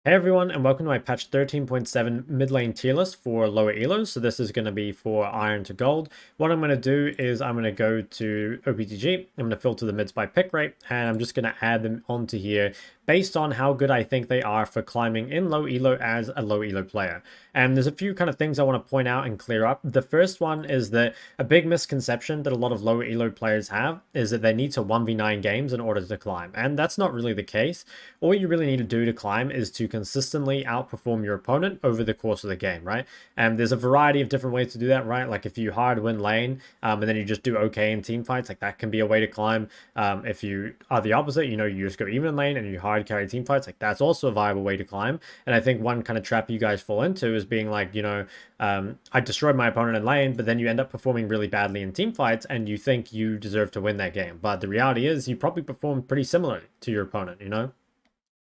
Hey everyone, and welcome to my patch 13.7 mid lane tier list for lower elos. So this is going to be for iron to gold. What I'm going to do is I'm going to go to OPTG, I'm going to filter the mids by pick rate, and I'm just going to add them onto here based on how good I think they are for climbing in low elo as a low elo player. And there's a few kind of things I want to point out and clear up. The first one is that a big misconception that a lot of lower elo players have is that they need to 1v9 games in order to climb. And that's not really the case. All you really need to do to climb is to consistently outperform your opponent over the course of the game, right? And there's a variety of different ways to do that, right? Like if you hard win lane and then you just do okay in team fights, like that can be a way to climb. If you are the opposite, you just go even in lane and you hard carry team fights, like that's also a viable way to climb. And I think one kind of trap you guys fall into is being like, I destroyed my opponent in lane, but then you end up performing really badly in team fights and you think you deserve to win that game. But the reality is you probably performed pretty similarly to your opponent.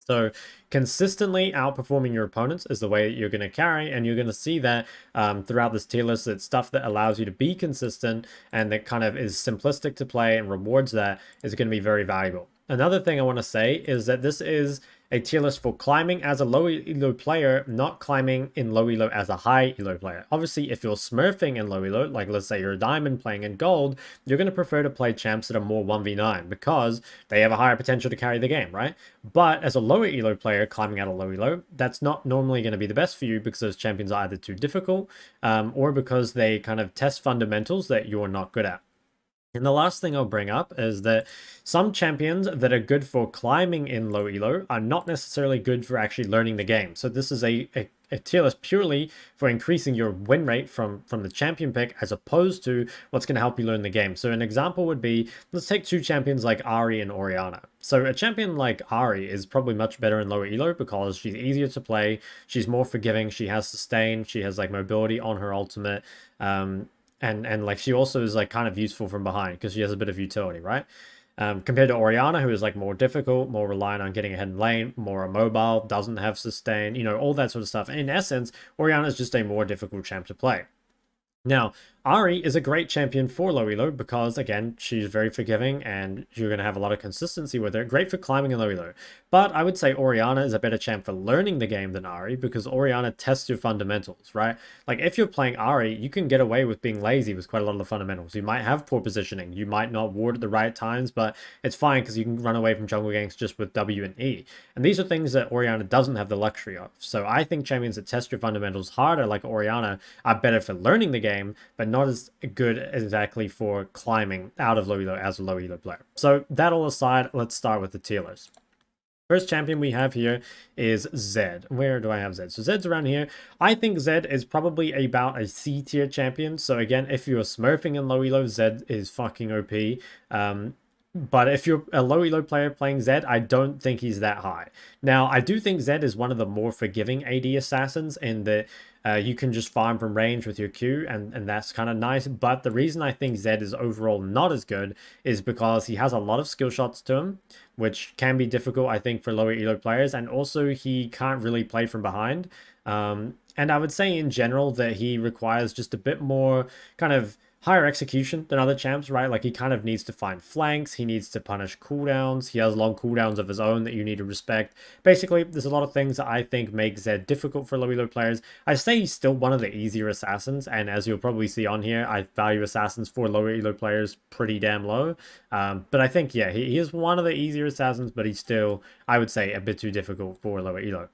So consistently outperforming your opponents is the way that you're going to carry, and you're going to see that throughout this tier list. It's stuff that allows you to be consistent and that kind of is simplistic to play and rewards that is going to be very valuable. Another thing I want to say is that this is a tier list for climbing as a low elo player, not climbing in low elo as a high elo player. Obviously, if you're smurfing in low elo, like let's say you're a diamond playing in gold, you're going to prefer to play champs that are more 1v9 because they have a higher potential to carry the game, right? But as a lower elo player climbing out of low elo, that's not normally going to be the best for you because those champions are either too difficult or because they kind of test fundamentals that you're not good at. And the last thing I'll bring up is that some champions that are good for climbing in low elo are not necessarily good for actually learning the game. So this is a tier list purely for increasing your win rate from the champion pick as opposed to what's going to help you learn the game. So an example would be, let's take two champions like Ahri and Orianna. So a champion like Ahri is probably much better in lower elo because she's easier to play, she's more forgiving, she has sustain, she has like mobility on her ultimate, and like she also is like kind of useful from behind because she has a bit of utility, right? Compared to Orianna, who is like more difficult, more reliant on getting ahead in lane, more immobile, doesn't have sustain, all that sort of stuff. In essence, Orianna is just a more difficult champ to play. Now, Ahri is a great champion for low elo because, again, she's very forgiving and you're going to have a lot of consistency with her. Great for climbing in low elo. But I would say Orianna is a better champ for learning the game than Ahri because Orianna tests your fundamentals, right? Like, if you're playing Ahri, you can get away with being lazy with quite a lot of the fundamentals. You might have poor positioning. You might not ward at the right times, but it's fine because you can run away from jungle ganks just with W and E. And these are things that Orianna doesn't have the luxury of. So I think champions that test your fundamentals harder, like Orianna, are better for learning the game, but not as good exactly for climbing out of low elo as a low elo player. So that all aside, let's start with the tier list. First champion we have here is Zed. Where do I have Zed? So Zed's around here. I think Zed is probably about a C tier champion. So again, if you're smurfing in low elo, Zed is fucking OP. But if you're a low elo player playing Zed, I don't think he's that high. Now, I do think Zed is one of the more forgiving AD assassins in that you can just farm from range with your Q, and that's kind of nice. But the reason I think Zed is overall not as good is because he has a lot of skill shots to him, which can be difficult, I think, for lower elo players. And also, he can't really play from behind. And I would say in general that he requires just a bit more kind of higher execution than other champs, right? Like he kind of needs to find flanks, he needs to punish cooldowns, he has long cooldowns of his own that you need to respect. Basically, there's a lot of things that I think make Zed difficult for low elo players. I say he's still one of the easier assassins, and as you'll probably see on here, I value assassins for lower elo players pretty damn low. But I think, yeah, he is one of the easier assassins, but he's still, I would say, a bit too difficult for lower elo.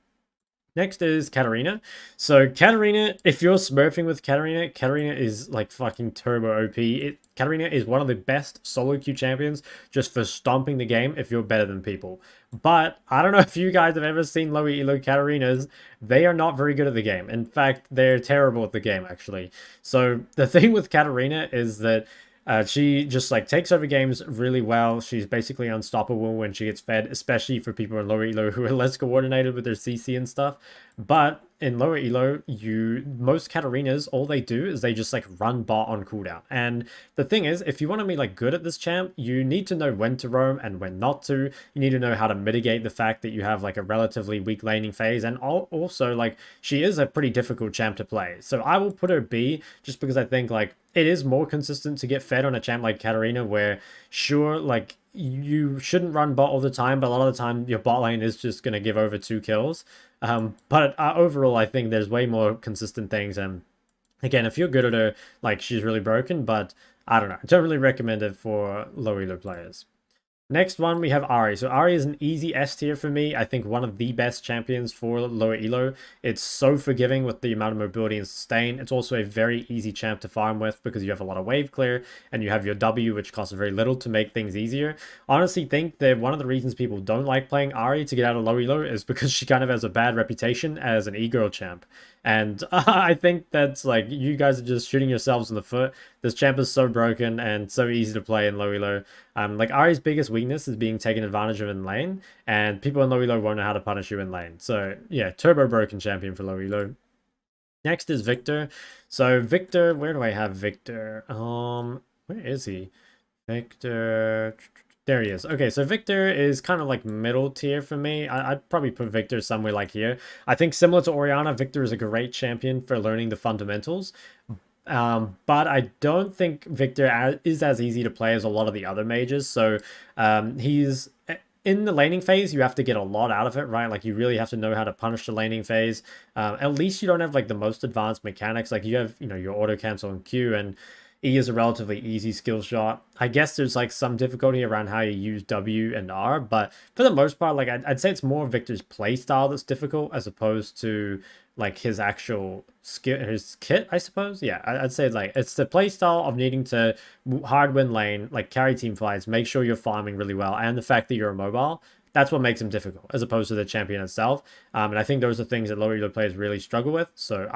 Next is Katarina. So Katarina, if you're smurfing with Katarina, Katarina is like fucking turbo OP. Katarina is one of the best solo queue champions just for stomping the game if you're better than people. But I don't know if you guys have ever seen low elo Katarinas. They are not very good at the game. In fact, they're terrible at the game, actually. So the thing with Katarina is that she just like takes over games really well. She's basically unstoppable when she gets fed, especially for people in lower elo who are less coordinated with their CC and stuff. But in lower elo, most Katarinas, all they do is they just like run bot on cooldown. And the thing is, if you want to be like good at this champ, you need to know when to roam and when not to. You need to know how to mitigate the fact that you have like a relatively weak laning phase. And also like she is a pretty difficult champ to play. So I will put her B just because I think like it is more consistent to get fed on a champ like Katarina, where sure, like you shouldn't run bot all the time, but a lot of the time your bot lane is just going to give over 2 kills. But overall, I think there's way more consistent things. And again, if you're good at her, like, she's really broken, but I don't know. I don't really recommend it for low elo players. Next one, we have Ahri. So Ahri is an easy S tier for me. I think one of the best champions for lower elo. It's so forgiving with the amount of mobility and sustain. It's also a very easy champ to farm with because you have a lot of wave clear and you have your W, which costs very little to make things easier. Honestly, think that one of the reasons people don't like playing Ahri to get out of low elo is because she kind of has a bad reputation as an e-girl champ. And I think that's like, you guys are just shooting yourselves in the foot. This champ is so broken and so easy to play in low elo. Like, Ahri's biggest weakness is being taken advantage of in lane, and people in low elo won't know how to punish you in lane. So yeah, turbo broken champion for low elo. Next is Viktor. So Viktor, where do I have Viktor? Where is he? Viktor. There he is. Okay, so Viktor is kind of like middle tier for me. I'd probably put Viktor somewhere like here. I think similar to Orianna, Viktor is a great champion for learning the fundamentals. But I don't think Viktor is as easy to play as a lot of the other mages. So he's in the laning phase, you have to get a lot out of it, right? Like, you really have to know how to punish the laning phase. At least you don't have like the most advanced mechanics. Like, you have, you know, your auto cancel and Q, and E is a relatively easy skill shot. I guess there's like some difficulty around how you use W and R, but for the most part, like, I'd say it's more Viktor's playstyle that's difficult as opposed to like his actual skill, his kit, I suppose. Yeah, I'd say like it's the playstyle of needing to hard win lane, like carry team fights, make sure you're farming really well, and the fact that you're immobile. That's what makes him difficult, as opposed to the champion itself. And I think those are things that lower elo players really struggle with. So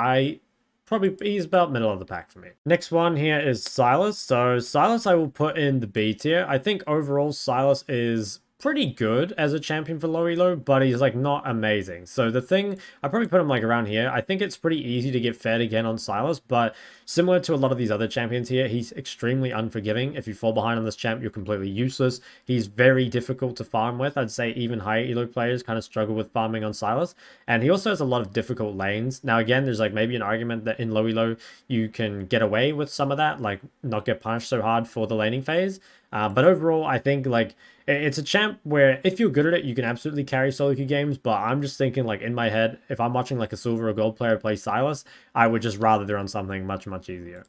he's about middle of the pack for me. Next one here is Sylas. So Sylas I will put in the B tier. I think overall Sylas is pretty good as a champion for low elo, but he's like not amazing. So the thing, I probably put him like around here. I think it's pretty easy to get fed again on Sylas, but similar to a lot of these other champions here, he's extremely unforgiving. If you fall behind on this champ, you're completely useless. He's very difficult to farm with. I'd say even higher elo players kind of struggle with farming on Sylas. And he also has a lot of difficult lanes. Now again, there's like maybe an argument that in low elo, you can get away with some of that, like not get punished so hard for the laning phase. But overall, I think like it's a champ where if you're good at it, you can absolutely carry solo queue games. But I'm just thinking like in my head, if I'm watching like a silver or gold player play Sylas, I would just rather they're on something much, much easier.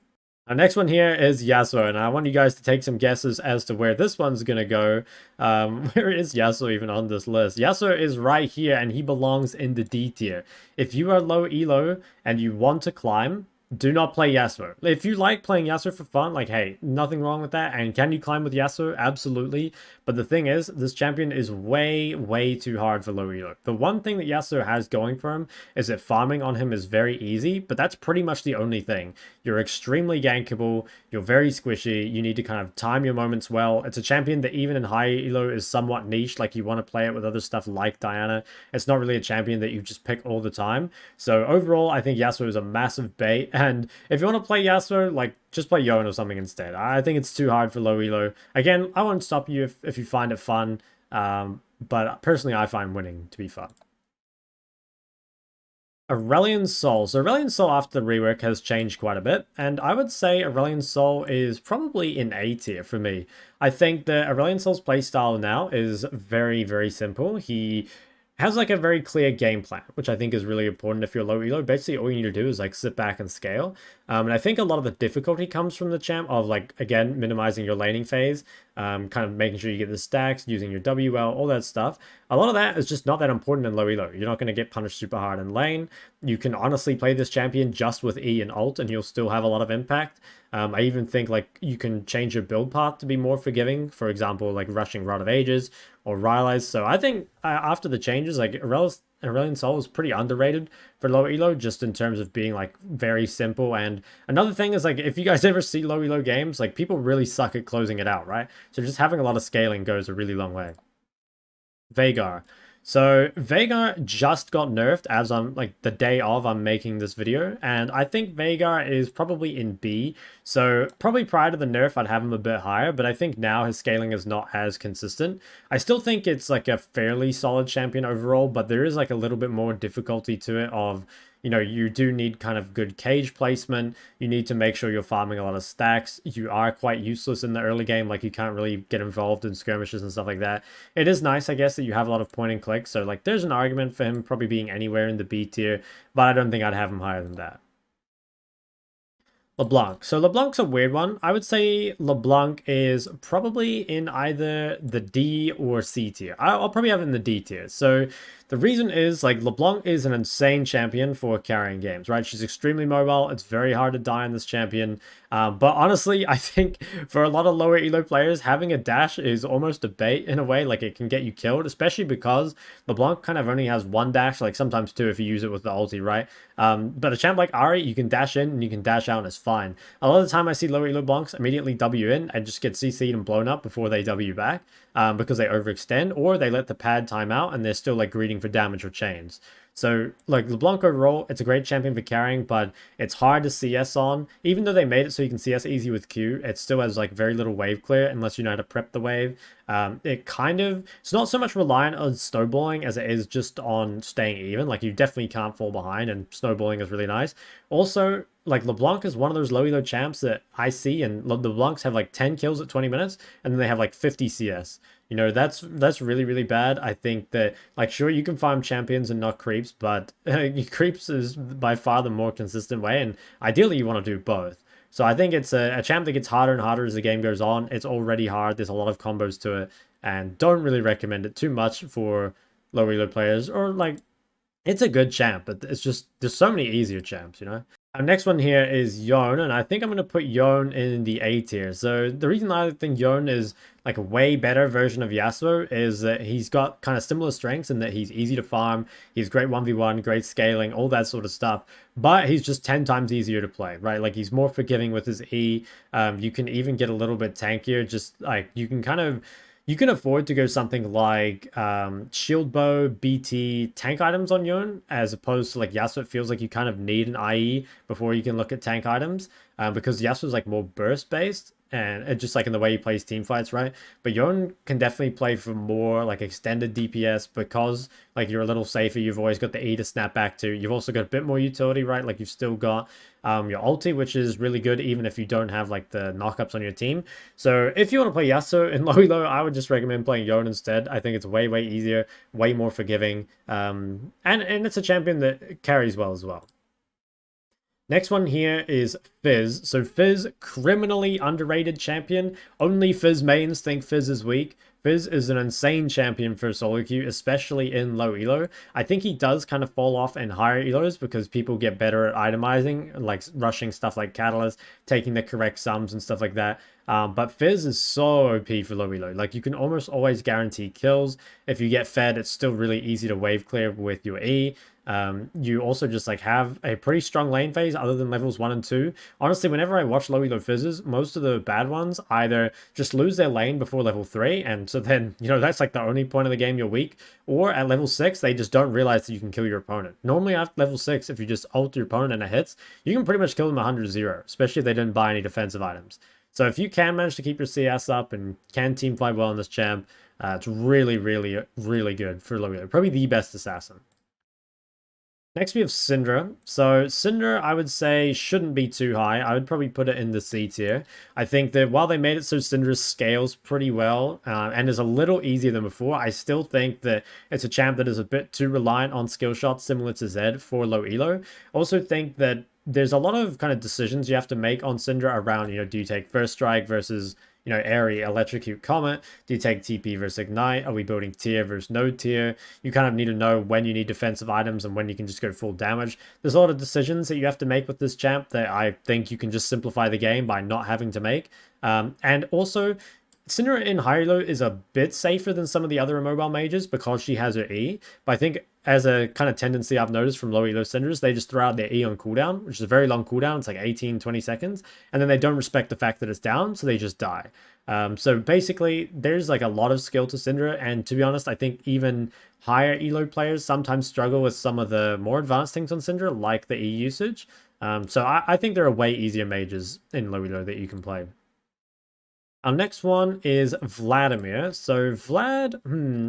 Our next one here is Yasuo, and I want you guys to take some guesses as to where this one's going to go. Where is Yasuo even on this list? Yasuo is right here, and he belongs in the D tier. If you are low elo and you want to climb, do not play Yasuo. If you like playing Yasuo for fun, like, hey, nothing wrong with that. And can you climb with Yasuo? Absolutely. But the thing is, this champion is way, way too hard for low elo. The one thing that Yasuo has going for him is that farming on him is very easy, but that's pretty much the only thing. You're extremely gankable, you're very squishy, you need to kind of time your moments well. It's a champion that even in high elo is somewhat niche, like you want to play it with other stuff like Diana. It's not really a champion that you just pick all the time. So overall, I think Yasuo is a massive bait. And if you want to play Yasuo, like, just play Yone or something instead. I think it's too hard for low elo. Again, I won't stop you if you find it fun. But personally, I find winning to be fun. Aurelion Sol. So Aurelion Sol after the rework has changed quite a bit, and I would say Aurelion Sol is probably in A tier for me. I think that Aurelion Sol's playstyle now is very, very simple. He has like a very clear game plan, which I think is really important if you're low elo. Basically, all you need to do is like sit back and scale. And I think a lot of the difficulty comes from the champ of like, again, minimizing your laning phase, kind of making sure you get the stacks, using your W well, all that stuff. A lot of that is just not that important in low elo. You're not going to get punished super hard in lane. You can honestly play this champion just with E and ult and you'll still have a lot of impact. I even think like you can change your build path to be more forgiving. For example, like rushing Rod of Ages or Ryze. So I think after the changes, like Aurelion Sol is pretty underrated for low elo, just in terms of being like very simple. And another thing is like, if you guys ever see low elo games, like people really suck at closing it out, right? So just having a lot of scaling goes a really long way. Veigar. So Veigar just got nerfed as I'm like the day of I'm making this video, and I think Veigar is probably in B. So probably prior to the nerf I'd have him a bit higher, but I think now his scaling is not as consistent. I still think it's like a fairly solid champion overall, but there is like a little bit more difficulty to it of you know, you do need kind of good cage placement. You need to make sure you're farming a lot of stacks. You are quite useless in the early game. Like, you can't really get involved in skirmishes and stuff like that. It is nice, I guess, that you have a lot of point and click. So, like, there's an argument for him probably being anywhere in the B tier, but I don't think I'd have him higher than that. LeBlanc. So LeBlanc's a weird one. I would say LeBlanc is probably in either the D or C tier. I'll probably have it in the D tier. So the reason is, like, LeBlanc is an insane champion for carrying games, right? She's extremely mobile. It's very hard to die on this champion. But honestly, I think for a lot of lower elo players, having a dash is almost a bait in a way. Like, it can get you killed, especially because LeBlanc kind of only has one dash, like sometimes two if you use it with the ulti, right? But a champ like Ahri, you can dash in and you can dash out and it's fine. A lot of the time I see lower elo LeBlancs immediately W in and just get CC'd and blown up before they W back, because they overextend, or they let the pad time out and they're still like greeting for damage or chains. So, like, LeBlanc overall, it's a great champion for carrying, but it's hard to CS on. Even though they made it so you can CS easy with Q, it still has, like, very little wave clear unless you know how to prep the wave. It's not so much reliant on snowballing as it is just on staying even. Like, you definitely can't fall behind, and snowballing is really nice. Also, like, LeBlanc is one of those low elo champs that I see, and LeBlancs have, like, 10 kills at 20 minutes, and then they have, like, 50 CS. You know, that's really, really bad. I think that, like, sure, you can farm champions and not creeps, but creeps is by far the more consistent way, and ideally you want to do both. So I think it's a champ that gets harder and harder as the game goes on. It's already hard. There's a lot of combos to it, and don't really recommend it too much for low elo players. Or, like, it's a good champ, but it's just, there's so many easier champs, you know? Our next one here is Yone, and I think I'm going to put Yone in the A tier. So the reason I think Yone is like a way better version of Yasuo is that he's got kind of similar strengths in that he's easy to farm, he's great 1v1, great scaling, all that sort of stuff, but he's just 10 times easier to play, right? Like, he's more forgiving with his E. You can even get a little bit tankier, just like you can afford to go something like shield bow, BT, tank items on Yone, as opposed to like Yasuo. It feels like you kind of need an IE before you can look at tank items, because Yasuo is like more burst based, and it just like in the way he plays team fights, right? But Yone can definitely play for more like extended DPS because like you're a little safer. You've always got the E to snap back to. You've also got a bit more utility, right? Like, you've still got your ulti, which is really good even if you don't have like the knockups on your team. So if you want to play Yasuo in low elo, I would just recommend playing Yone instead. I think it's way easier, way more forgiving, and it's a champion that carries well as well. Next one here is Fizz. So Fizz, criminally underrated champion. Only Fizz mains think Fizz is weak. Fizz is an insane champion for solo queue, especially in low elo. I think he does kind of fall off in higher elos because people get better at itemizing, like rushing stuff like Catalyst, taking the correct sums and stuff like that. But Fizz is so OP for low elo. Like, you can almost always guarantee kills. If you get fed, it's still really easy to wave clear with your E. You also just like have a pretty strong lane phase other than levels 1 and 2. Honestly, whenever I watch low elo fizzes, most of the bad ones either just lose their lane before level 3, and so then, you know, that's like the only point of the game you're weak, or at level 6 they just don't realize that you can kill your opponent. Normally at level 6, if you just ult your opponent and it hits, you can pretty much kill them 100-0, especially if they didn't buy any defensive items. So if you can manage to keep your CS up and can team fight well in this champ, it's really good for low elo. Probably the best assassin. Next we have Syndra. So Syndra, I would say, shouldn't be too high. I would probably put it in the C tier. I think that while they made it so Syndra scales pretty well and is a little easier than before, I still think that it's a champ that is a bit too reliant on skill shots similar to Zed for low elo. Also think that there's a lot of kind of decisions you have to make on Syndra around, you know, do you take First Strike versus, you know, Ahri, Electrocute, Comet? Do you take TP versus Ignite? Are we building tier versus no tier? You kind of need to know when you need defensive items and when you can just go full damage. There's a lot of decisions that you have to make with this champ that I think you can just simplify the game by not having to make. And also, Syndra in high elo is a bit safer than some of the other immobile mages because she has her E, but I think as a kind of tendency I've noticed from low elo Syndras, they just throw out their E on cooldown, which is a very long cooldown. It's like 18-20 seconds, and then they don't respect the fact that it's down, so they just die. So basically, there's like a lot of skill to Syndra, and to be honest, I think even higher elo players sometimes struggle with some of the more advanced things on Syndra, like the E usage. So I think there are way easier mages in low elo that you can play. Our next one is Vladimir. So Vlad,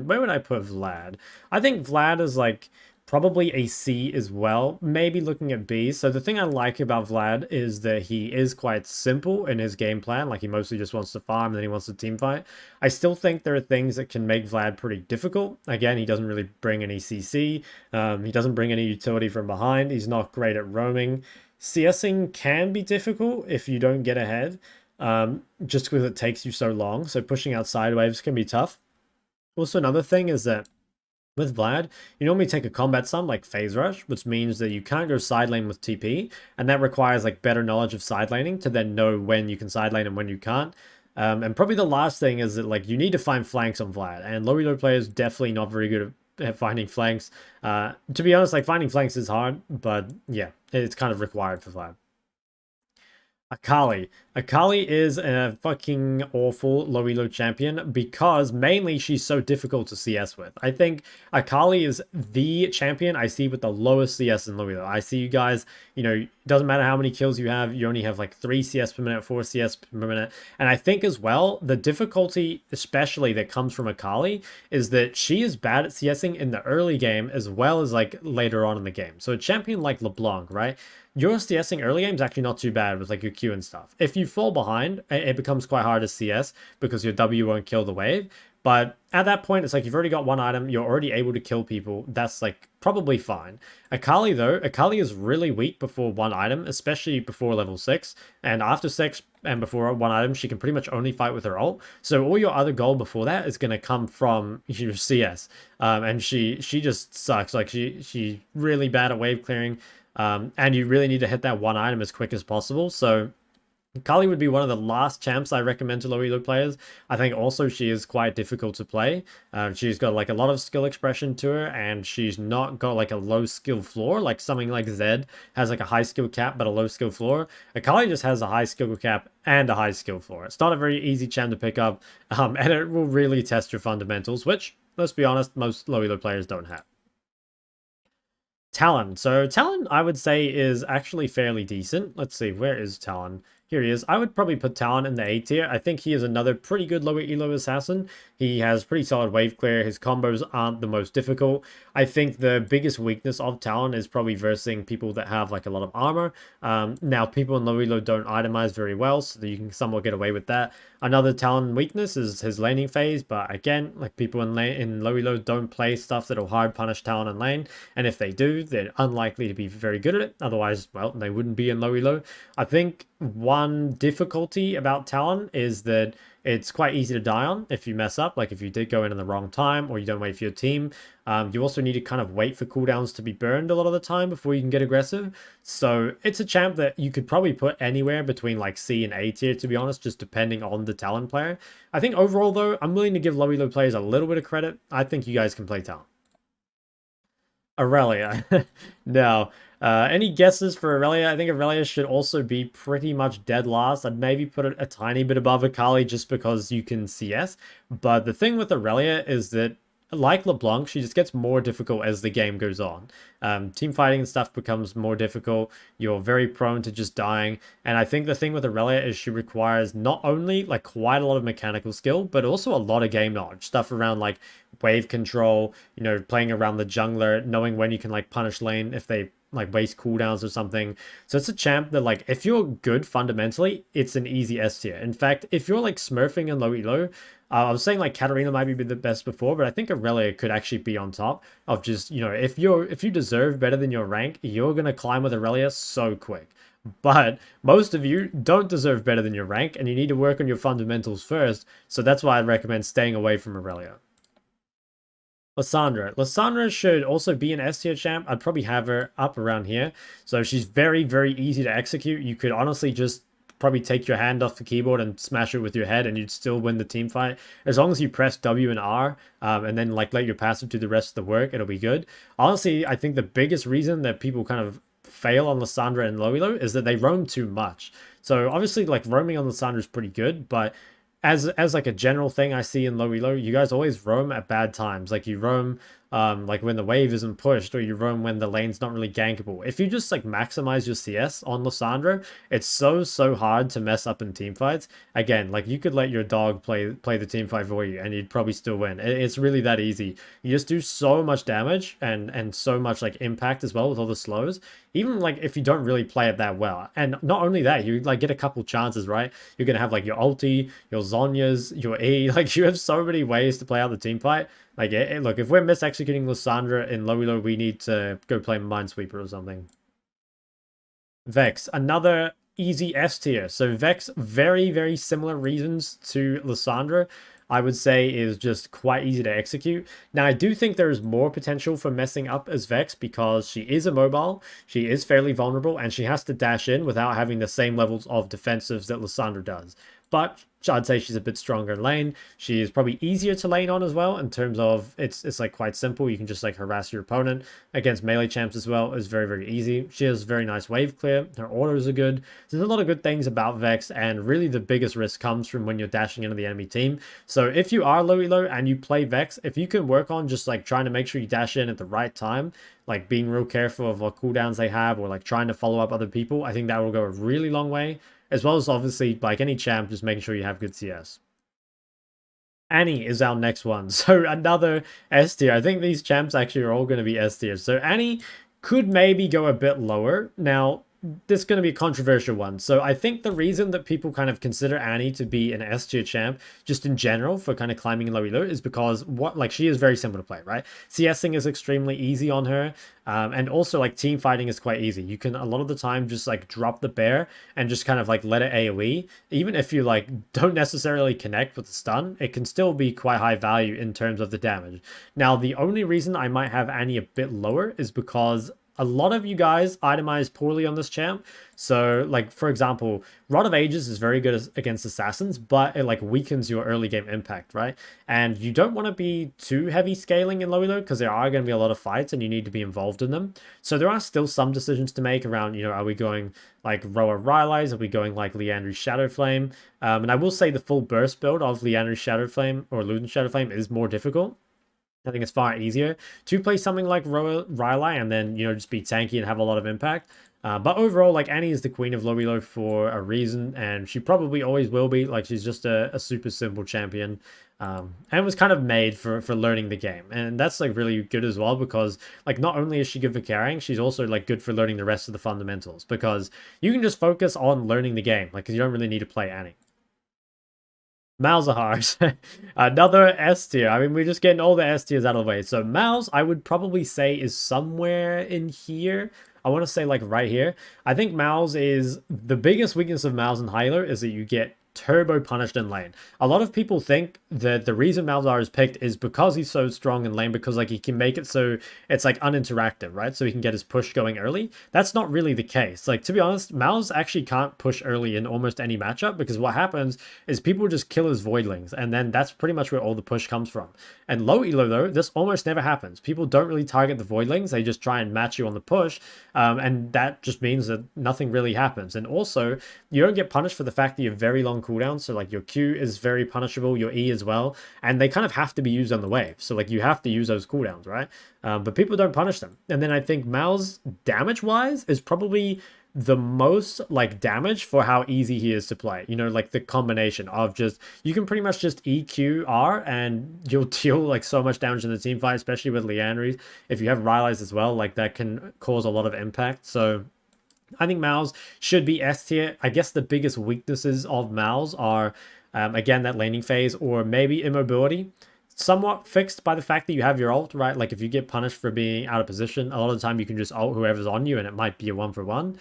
where would I put Vlad? I think Vlad is like Probably a C as well, maybe looking at B. So the thing I like about Vlad is that he is quite simple in his game plan. Like he mostly just wants to farm and then he wants to team fight. I still think there are things that can make Vlad pretty difficult. Again, he doesn't really bring any CC. He doesn't bring any utility from behind. He's not great at roaming. CSing can be difficult if you don't get ahead, just because it takes you so long. So pushing out side waves can be tough. Also, another thing is that with Vlad, you normally take a combat stun like Phase Rush, which means that you can't go side lane with TP, and that requires like better knowledge of side laning to then know when you can side lane and when you can't. And probably the last thing is that like you need to find flanks on Vlad, and low elo players definitely not very good at finding flanks. To be honest, like finding flanks is hard, but yeah, it's kind of required for Vlad. Akali. Akali is a fucking awful low elo champion because mainly she's so difficult to CS with. I think Akali is the champion I see with the lowest CS in low elo. I see you guys, you know, it doesn't matter how many kills you have, you only have like 3 CS per minute, 4 CS per minute. And I think as well, the difficulty, especially that comes from Akali, is that she is bad at CSing in the early game as well as like later on in the game. So a champion like LeBlanc, right? Your CSing early game is actually not too bad with like your Q and stuff. If you fall behind, it becomes quite hard to CS because your W won't kill the wave. But at that point, it's like you've already got one item, you're already able to kill people. That's like probably fine. Akali though, Akali is really weak before one item, especially before level 6. And after 6 and before one item, she can pretty much only fight with her ult. So all your other gold before that is going to come from your CS. And she just sucks. Like she's really bad at wave clearing. And you really need to hit that one item as quick as possible. So Akali would be one of the last champs I recommend to low elo players. I think also she is quite difficult to play. She's got like a lot of skill expression to her, and she's not got like a low skill floor. Like something like Zed has like a high skill cap but a low skill floor. Akali just has a high skill cap and a high skill floor. It's not a very easy champ to pick up, and it will really test your fundamentals, which, let's be honest, most low elo players don't have. Talon. So Talon, I would say, is actually fairly decent. Let's see, where is Talon? Here he is. I would probably put Talon in the A tier. I think he is another pretty good lower elo assassin. He has pretty solid wave clear. His combos aren't the most difficult. I think the biggest weakness of Talon is probably versing people that have like a lot of armor. Now, people in low elo don't itemize very well, so that you can somewhat get away with that. Another Talon weakness is his laning phase, but again, like people in low elo don't play stuff that'll hard punish Talon in lane, and if they do, they're unlikely to be very good at it. Otherwise, well, they wouldn't be in low elo. I think one difficulty about Talon is that it's quite easy to die on if you mess up, like if you did go in the wrong time or you don't wait for your team. You also need to kind of wait for cooldowns to be burned a lot of the time before you can get aggressive. So it's a champ that you could probably put anywhere between like C and A tier, to be honest, just depending on the Talon player. I think overall though, I'm willing to give low elo players a little bit of credit. I think you guys can play Talon. Aurelia. Now, any guesses for Aurelia? I think Aurelia should also be pretty much dead last. I'd maybe put it a tiny bit above Akali just because you can CS. But the thing with Aurelia is that, like LeBlanc, she just gets more difficult as the game goes on. Team fighting and stuff becomes more difficult. You're very prone to just dying. And I think the thing with Aurelia is she requires not only like quite a lot of mechanical skill, but also a lot of game knowledge. Stuff around like wave control, you know, playing around the jungler, knowing when you can like punish lane if they like waste cooldowns or something. So it's a champ that like if you're good fundamentally, it's an easy S tier. In fact, if you're like smurfing and low elo, I was saying like Katarina might be the best before, but I think Aurelia could actually be on top of just, you know, if you deserve better than your rank, you're gonna climb with Aurelia so quick. But most of you don't deserve better than your rank, and you need to work on your fundamentals first. So that's why I'd recommend staying away from Aurelia. Lissandra. Lissandra should also be an S tier champ. I'd probably have her up around here. So she's very, very easy to execute. You could honestly just probably take your hand off the keyboard and smash it with your head and you'd still win the team fight. As long as you press W and R and then like let your passive do the rest of the work, it'll be good. Honestly, I think the biggest reason that people kind of fail on Lissandra and low elo is that they roam too much. So obviously like roaming on Lissandra is pretty good, but as like a general thing I see in low elo, you guys always roam at bad times. Like you roam like when the wave isn't pushed, or you roam when the lane's not really gankable. If you just like maximize your CS on Lissandra, it's so hard to mess up in team fights. Again, like you could let your dog play the team fight for you and you'd probably still win. It's really that easy. You just do so much damage and so much like impact as well with all the slows, even like if you don't really play it that well. And not only that, you like get a couple chances, right? You're gonna have like your ulti, your Zhonya's, your E, like you have so many ways to play out the team fight. Like, look, if we're mis-executing Lissandra in low elo, we need to go play Minesweeper or something. Vex, another easy S tier. So Vex, very similar reasons to Lissandra, I would say is just quite easy to execute. Now, I do think there is more potential for messing up as Vex because she is immobile, she is fairly vulnerable, and she has to dash in without having the same levels of defensives that Lissandra does. But I'd say she's a bit stronger in lane. She is probably easier to lane on as well in terms of it's like quite simple. You can just like harass your opponent. Against melee champs as well is very easy. She has very nice wave clear. Her orders are good. There's a lot of good things about Vex, and really the biggest risk comes from when you're dashing into the enemy team. So if you are low elo and you play Vex, if you can work on just like trying to make sure you dash in at the right time, like being real careful of what cooldowns they have, or like trying to follow up other people, I think that will go a really long way. As well as obviously, like any champ, just making sure you have good CS. Annie is our next one. So another S tier. I think these champs actually are all going to be S tier. So Annie could maybe go a bit lower. Now, this is going to be a controversial one. So I think the reason that people kind of consider Annie to be an S tier champ, just in general for kind of climbing low elo, is because she is very simple to play, right? CSing is extremely easy on her. And also like team fighting is quite easy. You can a lot of the time just like drop the bear and just kind of like let it AoE. Even if you like don't necessarily connect with the stun, it can still be quite high value in terms of the damage. Now, the only reason I might have Annie a bit lower is because a lot of you guys itemize poorly on this champ. So, like, for example, Rod of Ages is very good against assassins, but it, like, weakens your early game impact, right? And you don't want to be too heavy scaling in low elo because there are going to be a lot of fights and you need to be involved in them. So there are still some decisions to make around, you know, are we going, like, Roa Rylai's? Are we going, like, Liandry's Shadowflame? And I will say the full burst build of Liandry's Shadowflame or Luden's Shadowflame is more difficult. I think it's far easier to play something like Rylai and then, you know, just be tanky and have a lot of impact. But overall, like, Annie is the queen of low elo for a reason, and she probably always will be. Like, she's just a super simple champion, and was kind of made for learning the game. And that's, like, really good as well because, like, not only is she good for carrying, she's also, like, good for learning the rest of the fundamentals because you can just focus on learning the game, like, because you don't really need to play Annie. Malzahar, another S tier. I mean, we're just getting all the S tiers out of the way. So Malz, I would probably say is somewhere in here. I want to say like right here. I think Malz is the biggest weakness of Malz in high elo is that you get turbo punished in lane. A lot of people think that the reason Malzahar is picked is because he's so strong in lane, because like he can make it so it's like uninteractive, right? So he can get his push going early. That's not really the case. Like, to be honest, Malz actually can't push early in almost any matchup because what happens is people just kill his voidlings, and then that's pretty much where all the push comes from. And low elo though, this almost never happens. People don't really target the voidlings, they just try and match you on the push, and that just means that nothing really happens. And also, you don't get punished for the fact that you have very long cooldowns, so like your Q is very punishable, your E as well, and they kind of have to be used on the wave, so like you have to use those cooldowns, right? But people don't punish them. And then I think Malz, damage wise, is probably the most like damage for how easy he is to play. You know, like the combination of just, you can pretty much just EQR and you'll deal like so much damage in the team fight, especially with Liandry's. If you have Rylai's as well, like that can cause a lot of impact. So I think Malz should be S tier. I guess the biggest weaknesses of Malz are, again, that laning phase or maybe immobility. Somewhat fixed by the fact that you have your ult, right? Like if you get punished for being out of position, a lot of the time you can just ult whoever's on you and it might be a 1-for-1,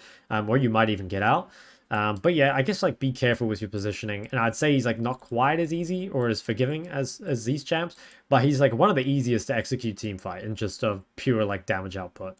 or you might even get out. But yeah, I guess like be careful with your positioning. And I'd say he's like not quite as easy or as forgiving as these champs, but he's like one of the easiest to execute team fight and just of pure like damage output.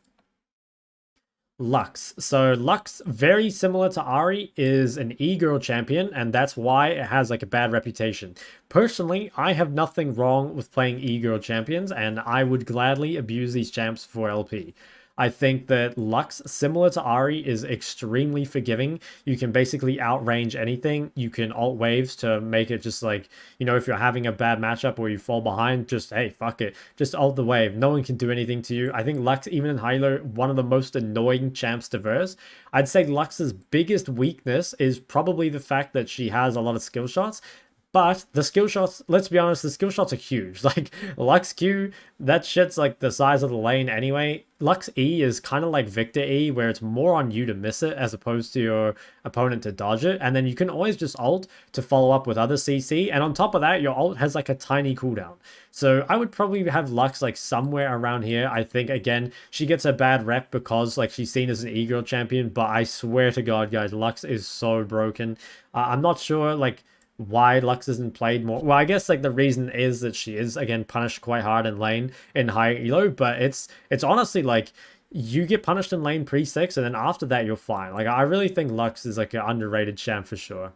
Lux. So Lux, very similar to Ahri, is an e-girl champion, and that's why it has like a bad reputation. Personally, I have nothing wrong with playing e-girl champions, and I would gladly abuse these champs for LP. I think that Lux, similar to Ahri, is extremely forgiving. You can basically outrange anything. You can ult waves to make it just like, you know, if you're having a bad matchup or you fall behind, just, hey, fuck it. Just ult the wave. No one can do anything to you. I think Lux, even in Hilo, one of the most annoying champs to verse. I'd say Lux's biggest weakness is probably the fact that she has a lot of skill shots. But the skill shots, let's be honest, the skill shots are huge. Like, Lux Q, that shit's like the size of the lane anyway. Lux E is kind of like Viktor E, where it's more on you to miss it as opposed to your opponent to dodge it. And then you can always just ult to follow up with other CC. And on top of that, your ult has like a tiny cooldown. So I would probably have Lux like somewhere around here. I think, again, she gets a bad rep because like she's seen as an e-girl champion. But I swear to God, guys, Lux is so broken. I'm not sure, like, why Lux isn't played more. Well, I guess like the reason is that she is again punished quite hard in lane in high elo, but it's honestly like you get punished in lane pre-6 and then after that you're fine. Like I really think Lux is like an underrated champ for sure.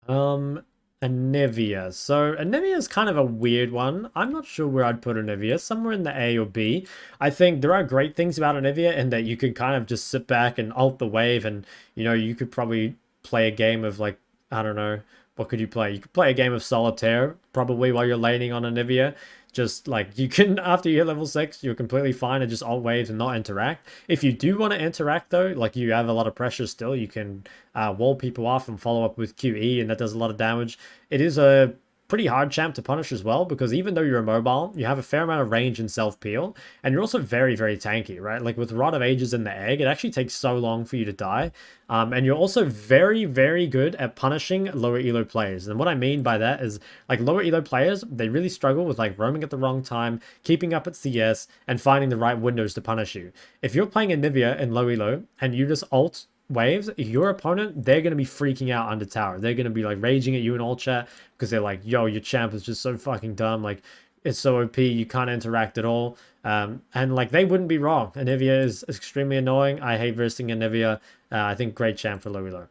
Anivia. So Anivia is kind of a weird one. I'm not sure where I'd put Anivia. Somewhere in the A or B. I think there are great things about Anivia in that you can kind of just sit back and ult the wave and, you know, you could probably play a game of like, I don't know, what could you play? You could play a game of Solitaire, probably while you're laning on Anivia. Just like, you can, after you hit level 6, you're completely fine and just ult waves and not interact. If you do want to interact though, like you have a lot of pressure still, you can wall people off and follow up with QE, and that does a lot of damage. It is a pretty hard champ to punish as well, because even though you're immobile, you have a fair amount of range and self-peel, and you're also very, very tanky, right? Like with Rod of Ages in the egg, it actually takes so long for you to die. And you're also very, very good at punishing lower elo players. And what I mean by that is, like, lower elo players, they really struggle with like roaming at the wrong time, keeping up at CS, and finding the right windows to punish you. If you're playing Anivia in low elo, and you just ult waves, your opponent, they're going to be freaking out under tower. They're going to be like raging at you in all chat because they're like, yo, your champ is just so fucking dumb. Like, it's so OP, you can't interact at all. And like, they wouldn't be wrong. Anivia is extremely annoying. I hate versing Anivia. I think great champ for low elo.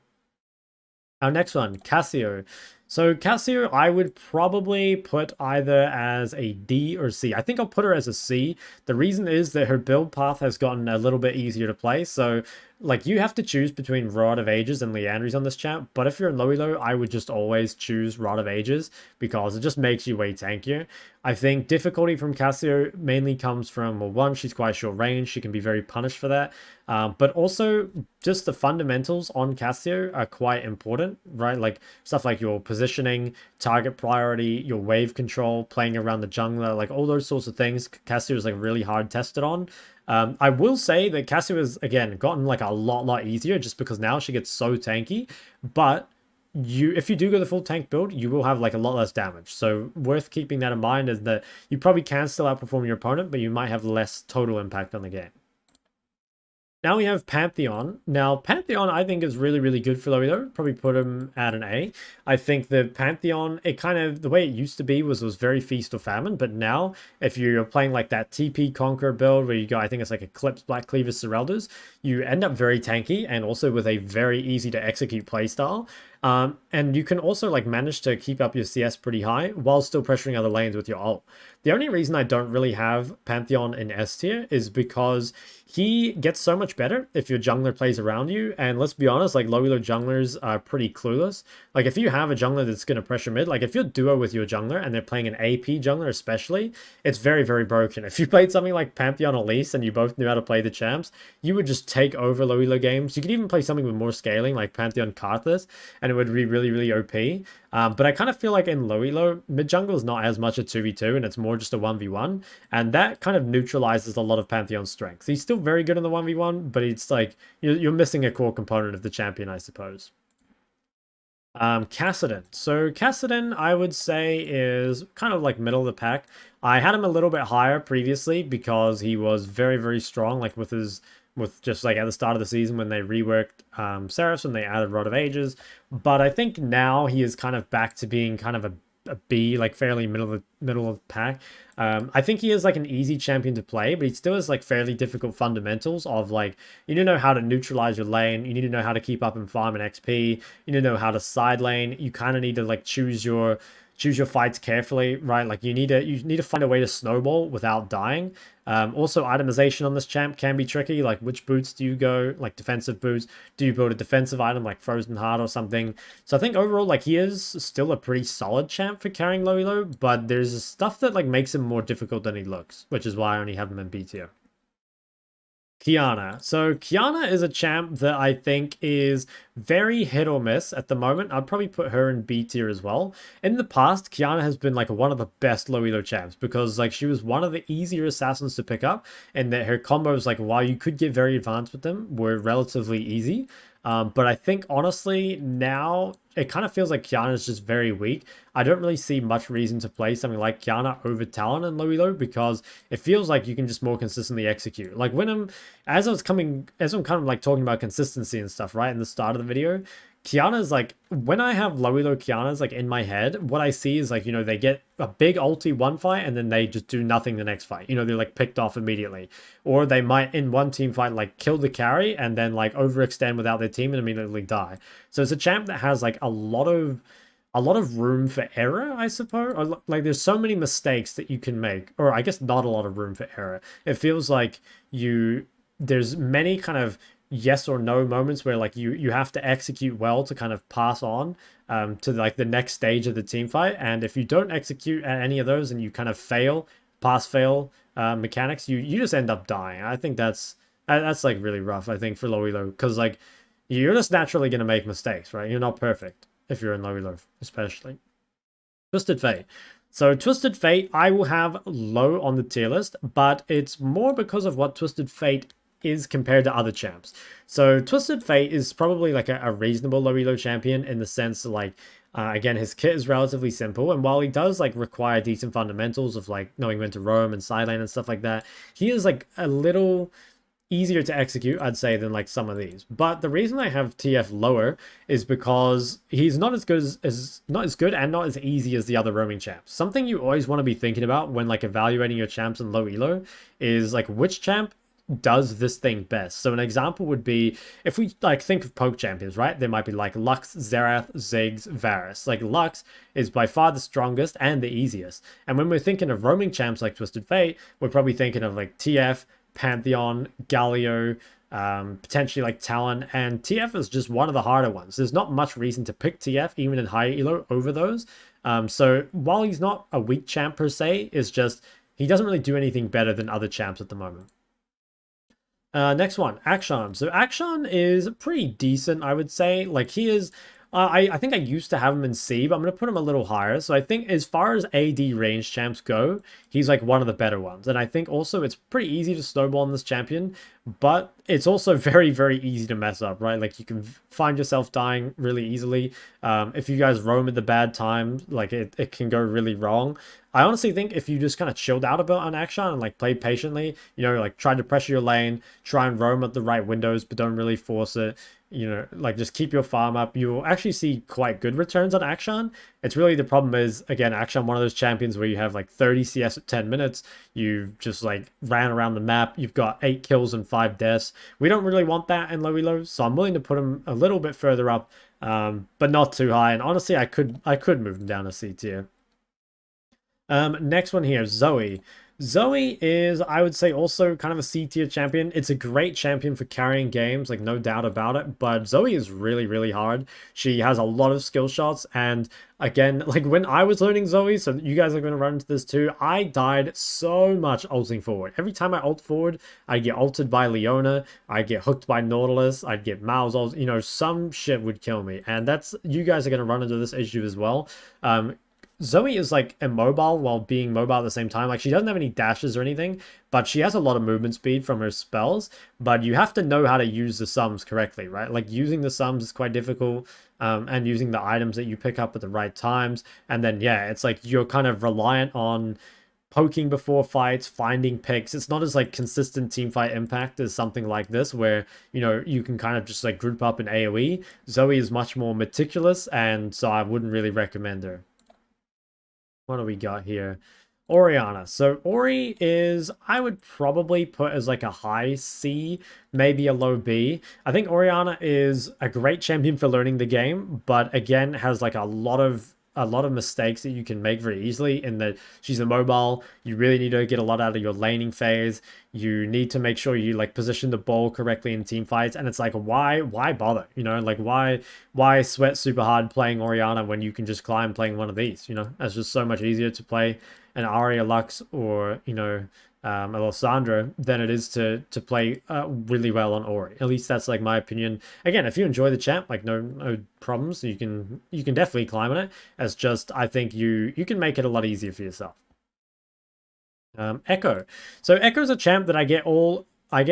Our next one, Cassio. So Cassio, I would probably put either as a D or C. I think I'll put her as a C. The reason is that her build path has gotten a little bit easier to play. So like, you have to choose between Rod of Ages and Liandry's on this champ, but if you're in low elo, I would just always choose Rod of Ages because it just makes you way tankier. I think difficulty from Cassio mainly comes from, well, one, she's quite short range. She can be very punished for that. But also just the fundamentals on Cassio are quite important, right? Like stuff like your positioning, target priority, your wave control, playing around the jungler, like all those sorts of things. Cassio is like really hard tested on. I will say that Cassio has, again, gotten like a lot easier just because now she gets so tanky. But if you do go the full tank build, you will have like a lot less damage. So worth keeping that in mind is that you probably can still outperform your opponent, but you might have less total impact on the game. Now we have Pantheon. Now, Pantheon, I think, is really, really good for low elo. Probably put him at an A. I think the Pantheon, it kind of, the way it used to be was very feast or famine. But now, if you're playing like that TP Conqueror build where you go, I think it's like Eclipse, Black Cleaver, Sereldas, you end up very tanky and also with a very easy to execute playstyle. And you can also like manage to keep up your CS pretty high while still pressuring other lanes with your ult. The only reason I don't really have Pantheon in S tier is because he gets so much better if your jungler plays around you. And let's be honest, like low elo junglers are pretty clueless. Like if you have a jungler that's going to pressure mid, like if you're duo with your jungler and they're playing an AP jungler especially, it's very, very broken. If you played something like Pantheon Elise and you both knew how to play the champs, you would just take over low elo games. You could even play something with more scaling like Pantheon Karthus and it would be really, really OP. But I kind of feel like in low elo, mid jungle is not as much a 2v2 and it's more just a 1v1. And that kind of neutralizes a lot of Pantheon's strengths. He's still very good in the 1v1, but it's like you're missing a core component of the champion, I suppose. Kassadin. So Kassadin, I would say, is kind of like middle of the pack. I had him a little bit higher previously because he was very, very strong, like with just like at the start of the season when they reworked Seraphs and they added Rod of Ages. But I think now he is kind of back to being kind of a B, like fairly middle of the pack. I think he is like an easy champion to play, but he still has like fairly difficult fundamentals of like, you need to know how to neutralize your lane, you need to know how to keep up and farm and XP, you need to know how to side lane, you kind of need to like choose your choose your fights carefully, right? Like you need to find a way to snowball without dying. Also, itemization on this champ can be tricky. Like, which boots do you go? Like, defensive boots. Do you build a defensive item like Frozen Heart or something? So I think overall, like, he is still a pretty solid champ for carrying low elo, but there's stuff that, like, makes him more difficult than he looks, which is why I only have him in B tier. Qiyana. So Qiyana is a champ that I think is very hit or miss at the moment. I'd probably put her in B tier as well. In the past, Qiyana has been like one of the best low elo champs because like she was one of the easier assassins to pick up, and that her combos, like while you could get very advanced with them, were relatively easy. But I think honestly now it kind of feels like Qiyana is just very weak. I don't really see much reason to play something like Qiyana over Talon and low elo because it feels like you can just more consistently execute. Like when as I'm kind of like talking about consistency and stuff, right, in the start of the video, Qiyana's like, when I have low elo Qiyana's like in my head, what I see is like, you know, they get a big ulti one fight and then they just do nothing the next fight. You know, they're like picked off immediately. Or they might in one team fight like kill the carry and then like overextend without their team and immediately die. So it's a champ that has like a lot of room for error, I suppose. Or, like there's so many mistakes that you can make, or I guess not a lot of room for error. It feels like there's many kind of yes or no moments where like you have to execute well to kind of pass on to like the next stage of the team fight, and if you don't execute at any of those and you kind of pass fail mechanics, you just end up dying. I think that's like really rough, I think, for low elo, because like you're just naturally going to make mistakes, right? You're not perfect if you're in low elo, especially. Twisted Fate. So Twisted Fate I will have low on the tier list, but it's more because of what Twisted Fate is compared to other champs. So Twisted Fate is probably like a reasonable low elo champion in the sense that like again, his kit is relatively simple, and while he does like require decent fundamentals of like knowing when to roam and side lane and stuff like that, he is like a little easier to execute, I'd say, than like some of these. But the reason I have TF lower is because he's not as good and not as easy as the other roaming champs. Something you always want to be thinking about when like evaluating your champs in low elo is like which champ does this thing best. So an example would be, if we like think of poke champions, right? There might be like Lux, Xerath, Ziggs, Varus. Like Lux is by far the strongest and the easiest. And when we're thinking of roaming champs like Twisted Fate, we're probably thinking of like TF, Pantheon, Galio, potentially like Talon, and TF is just one of the harder ones. There's not much reason to pick TF even in high elo over those. So while he's not a weak champ per se, it's just he doesn't really do anything better than other champs at the moment. Next one, Akshan. So Akshan is pretty decent, I would say. Like he is, I think I used to have him in C, but I'm going to put him a little higher. So I think as far as AD range champs go, he's like one of the better ones. And I think also it's pretty easy to snowball on this champion, but it's also very, very easy to mess up, right? Like you can find yourself dying really easily. If you guys roam at the bad time, like it can go really wrong. I honestly think if you just kind of chilled out a bit on Akshan and like played patiently, you know, like try to pressure your lane, try and roam at the right windows, but don't really force it, you know, like just keep your farm up, you'll actually see quite good returns on Akshan. It's really, the problem is, again, Akshan, one of those champions where you have like 30 CS at 10 minutes, you've just like ran around the map, you've got 8 kills and 5 deaths. We don't really want that in low elo, so I'm willing to put him a little bit further up, but not too high. And honestly, I could move him down to C tier. Next one here, Zoe. Zoe is, I would say, also kind of a C tier champion. It's a great champion for carrying games, like no doubt about it, but Zoe is really, really hard. She has a lot of skill shots, and again, like when I was learning Zoe, so you guys are going to run into this too, I died so much ulting forward. Every time I ult forward, I'd get ulted by Leona, I'd get hooked by Nautilus, I'd get Malzahar, you know, some shit would kill me, and that's, you guys are going to run into this issue as well. Zoe is like immobile while being mobile at the same time. Like she doesn't have any dashes or anything, but she has a lot of movement speed from her spells. But you have to know how to use the sums correctly, right? Like using the sums is quite difficult, and using the items that you pick up at the right times. And then, yeah, it's like you're kind of reliant on poking before fights, finding picks. It's not as like consistent team fight impact as something like this, where, you know, you can kind of just like group up in AoE. Zoe is much more meticulous, and so I wouldn't really recommend her. What do we got here? Orianna. So Ori is, I would probably put as like a high C, maybe a low B. I think Orianna is a great champion for learning the game, but again, has like a lot of a lot of mistakes that you can make very easily in that she's immobile. You really need to get a lot out of your laning phase. You need to make sure you like position the ball correctly in team fights. And it's like, why bother? You know, like why sweat super hard playing Orianna when you can just climb playing one of these? You know, that's just so much easier to play an Ahri, a Lux, or, you know, a Lissandra than it is to play really well on Ori. At least that's like my opinion. Again, if you enjoy the champ, like no problems. You can definitely climb on it. It's just I think you can make it a lot easier for yourself. Ekko. So Ekko's a champ that I get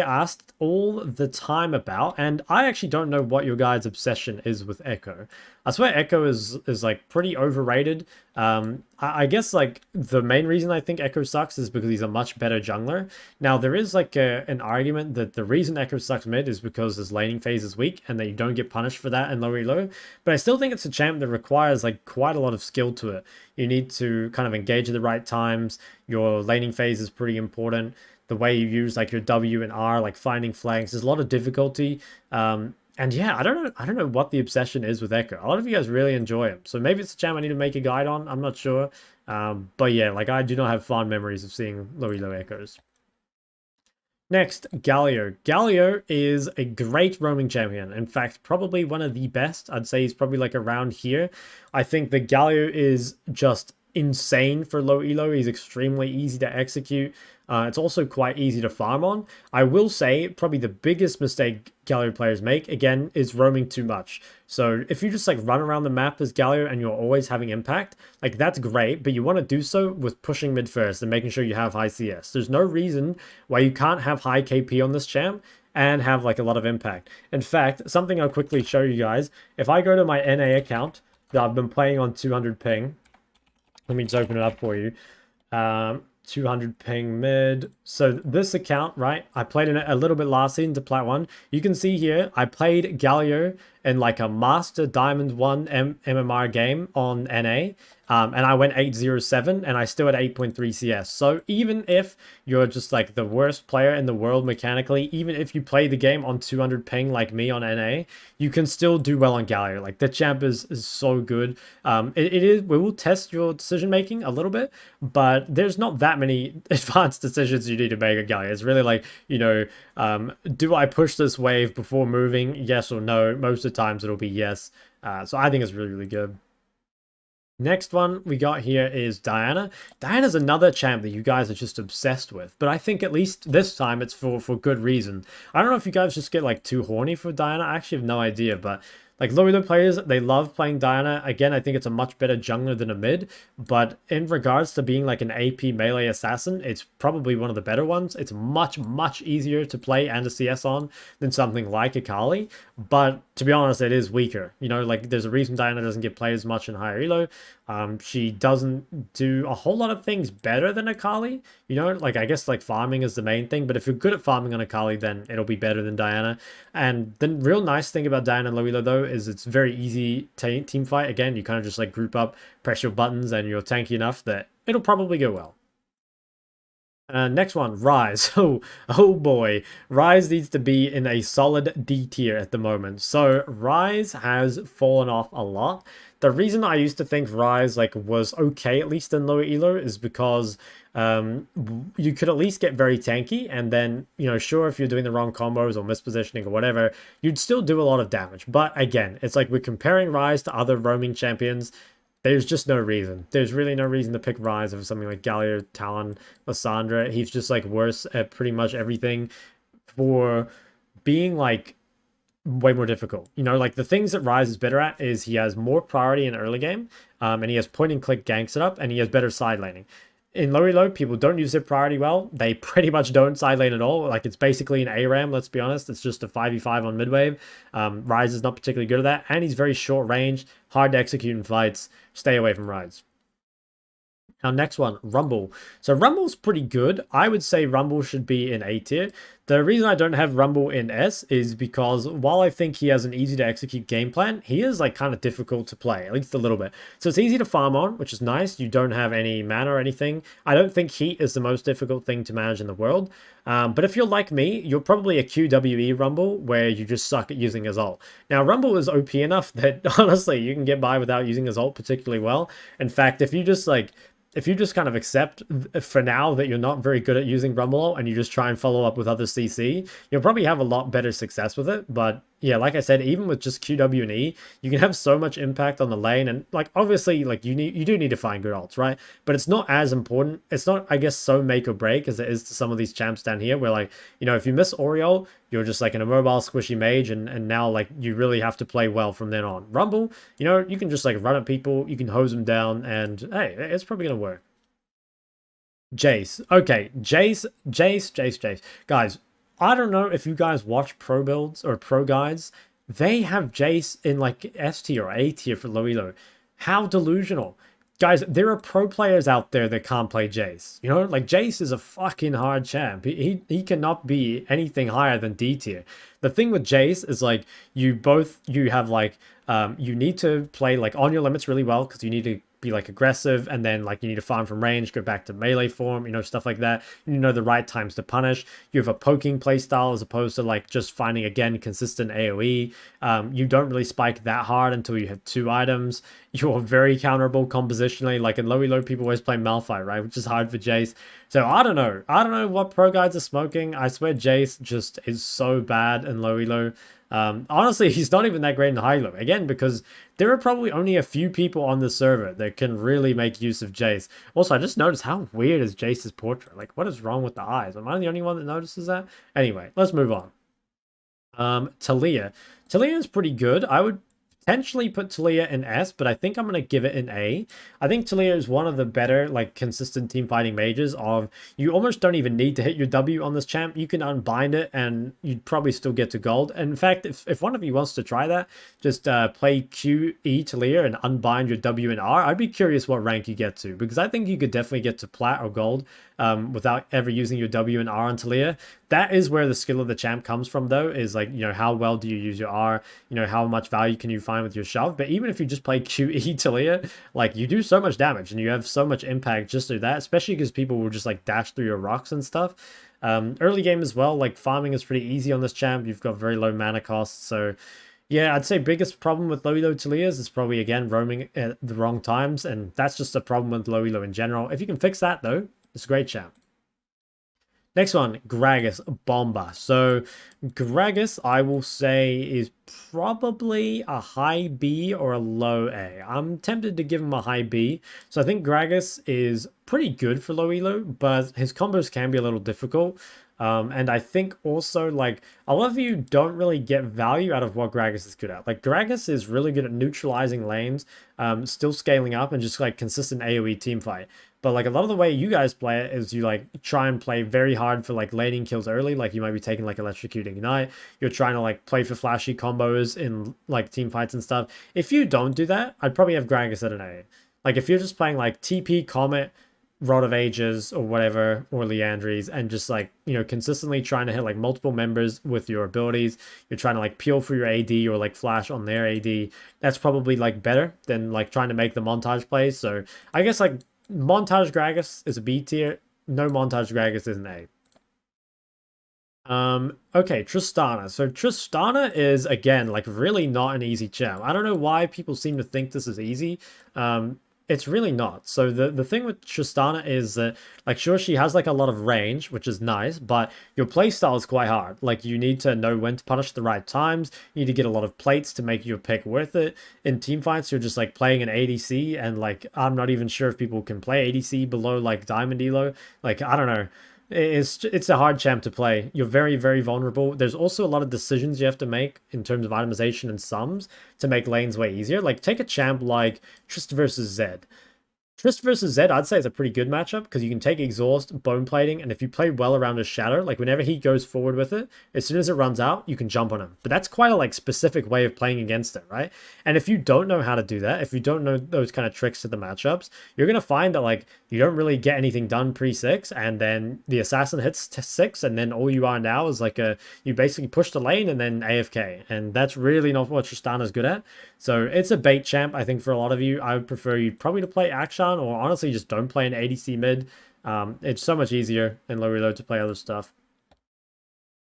asked all the time about, and I actually don't know what your guys' obsession is with Ekko. I swear Ekko is like pretty overrated. I guess like the main reason I think Ekko sucks is because he's a much better jungler. Now there is like an argument that the reason Ekko sucks mid is because his laning phase is weak and that you don't get punished for that in low elo. But I still think it's a champ that requires like quite a lot of skill to it. You need to kind of engage at the right times. Your laning phase is pretty important. The way you use like your W and R, like finding flanks, there's a lot of difficulty. And yeah, I don't know what the obsession is with Ekko. A lot of you guys really enjoy him, so maybe it's a champ I need to make a guide on. I'm not sure, but yeah, like I do not have fond memories of seeing low elo Ekkos. Next, Galio. Galio is a great roaming champion. In fact, probably one of the best. I'd say he's probably like around here. I think the Galio is just insane for low elo. He's extremely easy to execute. It's also quite easy to farm on. I will say probably the biggest mistake Galio players make, again, is roaming too much. So if you just like run around the map as Galio and you're always having impact, like that's great, but you want to do so with pushing mid first and making sure you have high CS. There's no reason why you can't have high KP on this champ and have like a lot of impact. In fact, something I'll quickly show you guys, if I go to my NA account that I've been playing on 200 ping, let me just open it up for you. 200 ping mid. So this account, right, I played in it a little bit last season to plat 1. You can see here, I played Galio in like a Master Diamond 1 MMR game on NA. And I went 807 and I still had 8.3 CS. So even if you're just like the worst player in the world mechanically, even if you play the game on 200 ping like me on NA, you can still do well on Galio. Like the champ is so good. We will test your decision making a little bit, but there's not that many advanced decisions you need to make on Galio. It's really like, you know, do I push this wave before moving? Yes or no? Most of the times it'll be yes. So I think it's really, really good. Next one we got here is Diana. Diana's another champ that you guys are just obsessed with, but I think at least this time it's for good reason. I don't know if you guys just get like too horny for Diana. I actually have no idea, but like low elo players, they love playing Diana. Again, I think it's a much better jungler than a mid, but in regards to being like an AP melee assassin, it's probably one of the better ones. It's much, much easier to play and to CS on than something like Akali, but to be honest, it is weaker. You know, like there's a reason Diana doesn't get played as much in higher elo. She doesn't do a whole lot of things better than Akali. You know, like I guess like farming is the main thing, but if you're good at farming on Akali, then it'll be better than Diana. And the real nice thing about Diana and low elo though is it's very easy team fight. Again, you kind of just like group up, press your buttons, and you're tanky enough that it'll probably go well. Next one, Ryze. Oh boy, Ryze needs to be in a solid D tier at the moment. So Ryze has fallen off a lot. The reason I used to think Ryze like was okay, at least in lower elo, is because you could at least get very tanky, and then, you know, sure, if you're doing the wrong combos or mispositioning or whatever, you'd still do a lot of damage. But again, it's like we're comparing Ryze to other roaming champions. There's just no reason. There's really no reason to pick Ryze over something like Galio, Talon, Lissandra. He's just like worse at pretty much everything for being like way more difficult. You know, like the things that Ryze is better at is he has more priority in early game, and he has point and click gank setup, and he has better side laning. In low elo, people don't use their priority well. They pretty much don't side lane at all. Like it's basically an ARAM, let's be honest. It's just a 5v5 on mid wave. Ryze is not particularly good at that, and he's very short range, hard to execute in fights. Stay away from Ryze. Our next one, Rumble. So Rumble's pretty good. I would say Rumble should be in A tier. The reason I don't have Rumble in S is because while I think he has an easy to execute game plan, he is like kind of difficult to play, at least a little bit. So it's easy to farm on, which is nice. You don't have any mana or anything. I don't think heat is the most difficult thing to manage in the world. But if you're like me, you're probably a QWE Rumble where you just suck at using his ult. Now, Rumble is OP enough that honestly, you can get by without using his ult particularly well. In fact, if you just kind of accept for now that you're not very good at using Rumble and you just try and follow up with other CC, you'll probably have a lot better success with it. But yeah, like I said, even with just QW and E, you can have so much impact on the lane. And like, obviously, like you do need to find good ults, right? But it's not as important. It's not, I guess, so make or break as it is to some of these champs down here where like, you know, if you miss Aurelion, you're just like an immobile squishy mage and now like you really have to play well from then on. Rumble, you know, you can just like run at people, you can hose them down, and hey, it's probably gonna work. Jayce. Okay, Jayce. Guys, I don't know if you guys watch pro builds or pro guides. They have Jayce in like S tier or A tier for low elo. How delusional. Guys, there are pro players out there that can't play Jayce. You know, like Jayce is a fucking hard champ. He cannot be anything higher than D tier. The thing with Jayce is like you have like you need to play like on your limits really well because you need to be like aggressive, and then like you need to farm from range, go back to melee form, you know, stuff like that. You know the right times to punish. You have a poking playstyle as opposed to like just finding again consistent AoE. You don't really spike that hard until you have 2 items. You're very counterable compositionally. Like in low elo, people always play Malphite, right? Which is hard for Jayce. So I don't know what pro guides are smoking. I swear Jayce just is so bad in low elo. Honestly, he's not even that great in high elo. Again, because there are probably only a few people on the server that can really make use of Jayce. Also, I just noticed how weird is Jayce's portrait. Like, what is wrong with the eyes? Am I the only one that notices that? Anyway, let's move on. Taliyah. Taliyah is pretty good. I would potentially put Taliyah in S, but I think I'm going to give it an A. I think Taliyah is one of the better, like, consistent team fighting mages of you almost don't even need to hit your W on this champ. You can unbind it and you'd probably still get to gold. And in fact, if one of you wants to try that, just play QE Taliyah and unbind your W and R. I'd be curious what rank you get to, because I think you could definitely get to plat or gold without ever using your W and R on Taliyah. That is where the skill of the champ comes from, though, is like, you know, how well do you use your R? You know, how much value can you find with your shove? But even if you just play QE Taliyah, like, you do so much damage and you have so much impact just through that, especially because people will just like dash through your rocks and stuff. Early game as well, like farming is pretty easy on this champ. You've got very low mana costs, so yeah, I'd say biggest problem with low elo Taliyahs is probably again roaming at the wrong times, and that's just a problem with low elo in general. If you can fix that though, it's a great champ. Next one, Gragas Bomba. So Gragas, I will say, is probably a high B or a low A. I'm tempted to give him a high B. So I think Gragas is pretty good for low elo, but his combos can be a little difficult. And I think also, like, a lot of you don't really get value out of what Gragas is good at. Like, Gragas is really good at neutralizing lanes, still scaling up, and just, like, consistent AoE teamfight. But, like, a lot of the way you guys play it is you, like, try and play very hard for, like, laning kills early. Like, you might be taking, like, Electrocuting Ignite. You're trying to, like, play for flashy combos in, like, team fights and stuff. If you don't do that, I'd probably have Gragas at an A. Like, if you're just playing, like, TP, Comet, Rod of Ages or whatever, or Leandries, and just like, you know, consistently trying to hit like multiple members with your abilities, you're trying to like peel for your AD or like flash on their AD, that's probably like better than like trying to make the montage plays. So I guess like montage Gragas is a B tier, no montage Gragas is an A. Okay, Tristana. So Tristana is again like really not an easy champ. I don't know why people seem to think this is easy. It's really not. So the thing with Tristana is that, like, sure, she has, like, a lot of range, which is nice, but your playstyle is quite hard. Like, you need to know when to punish the right times. You need to get a lot of plates to make your pick worth it. In teamfights, you're just, like, playing an ADC, and, like, I'm not even sure if people can play ADC below, like, Diamond Elo. Like, I don't know. It's a hard champ to play. You're very, very vulnerable. There's also a lot of decisions you have to make in terms of itemization and sums to make lanes way easier. Like, take a champ like Trist versus Zed. Trist versus Zed, I'd say it's a pretty good matchup because you can take Exhaust, Bone Plating, and if you play well around his Shadow, like whenever he goes forward with it, as soon as it runs out, you can jump on him. But that's quite a like specific way of playing against it, right? And if you don't know how to do that, if you don't know those kind of tricks to the matchups, you're gonna find that like you don't really get anything done pre-6, and then the assassin hits 6, and then all you are now is like you basically push the lane and then AFK, and that's really not what Tristana's good at. So it's a bait champ, I think, for a lot of you. I would prefer you probably to play Akshan, or honestly just don't play an ADC mid. It's so much easier in low reload to play other stuff.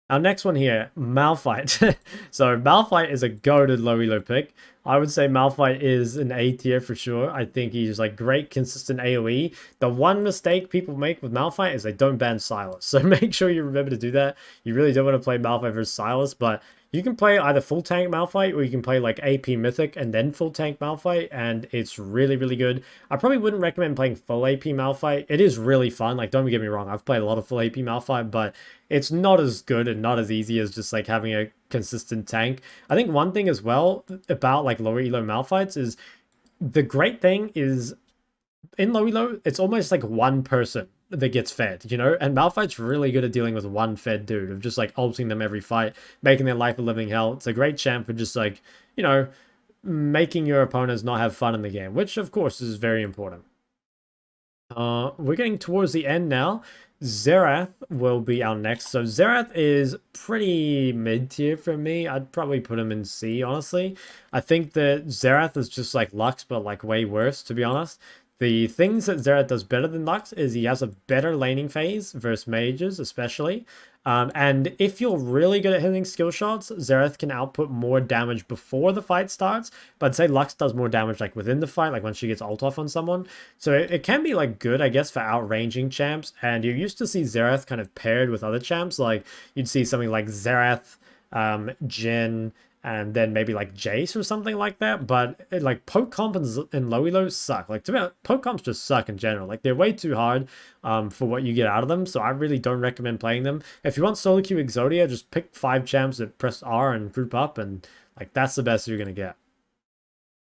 Our next one here, Malphite. So Malphite is a goated low reload pick. I would say Malphite is an A tier for sure. I think he's like great, consistent AoE. The one mistake people make with Malphite is they don't ban Sylas. So make sure you remember to do that. You really don't want to play Malphite versus Sylas, but you can play either full tank Malphite or you can play like AP Mythic and then full tank Malphite, and it's really, really good. I probably wouldn't recommend playing full AP Malphite. It is really fun. Like, don't get me wrong, I've played a lot of full AP Malphite, but it's not as good and not as easy as just like having a consistent tank. I think one thing as well about like lower elo Malphites is the great thing is in low elo, it's almost like one person that gets fed, you know? And Malphite's really good at dealing with one fed dude, of just like ulting them every fight, making their life a living hell. It's a great champ for just like, you know, making your opponents not have fun in the game, which of course is very important. We're getting towards the end now. Xerath will be our next. So Xerath is pretty mid-tier for me. I'd probably put him in C, honestly. I think that Xerath is just like Lux, but like way worse, to be honest. The things that Xerath does better than Lux is he has a better laning phase versus mages, especially. And if you're really good at hitting skill shots, Xerath can output more damage before the fight starts. But I'd say Lux does more damage like within the fight, like when she gets ult off on someone. So it can be like good, I guess, for outranging champs. And you used to see Xerath kind of paired with other champs. Like you'd see something like Xerath, Jhin, and then maybe like Jayce or something like that. But like poke comps in low elo suck. Like to me, poke comps just suck in general. Like they're way too hard for what you get out of them. So I really don't recommend playing them. If you want solo queue Exodia, just pick 5 champs that press R and group up, and like that's the best you're gonna get.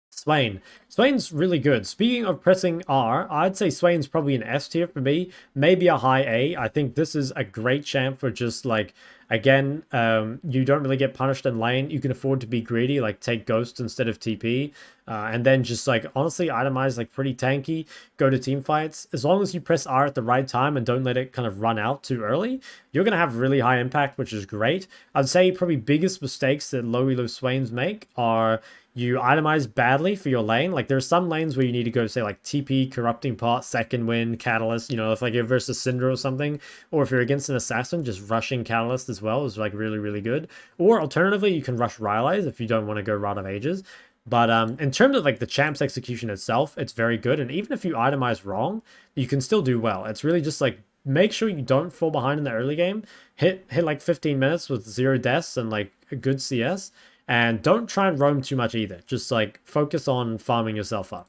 Swain. Swain's really good. Speaking of pressing R, I'd say Swain's probably an S tier for me, maybe a high A. I think this is a great champ for just like, again, you don't really get punished in lane. You can afford to be greedy, like take Ghost instead of TP, and then just like honestly itemize like pretty tanky, go to team fights. As long as you press R at the right time and don't let it kind of run out too early, you're going to have really high impact, which is great. I'd say probably biggest mistakes that low elo Swains make are you itemize badly for your lane. Like there are some lanes where you need to go say like TP, Corrupting Pot, Second Wind, Catalyst, you know, if like you're versus Syndra or something, or if you're against an assassin, just rushing Catalyst as well is like really, really good. Or alternatively, you can rush Rylai's if you don't want to go Rod of Ages. But in terms of like the champ's execution itself, it's very good. And even if you itemize wrong, you can still do well. It's really just like make sure you don't fall behind in the early game. Hit like 15 minutes with 0 deaths and like a good CS. And don't try and roam too much either. Just like focus on farming yourself up.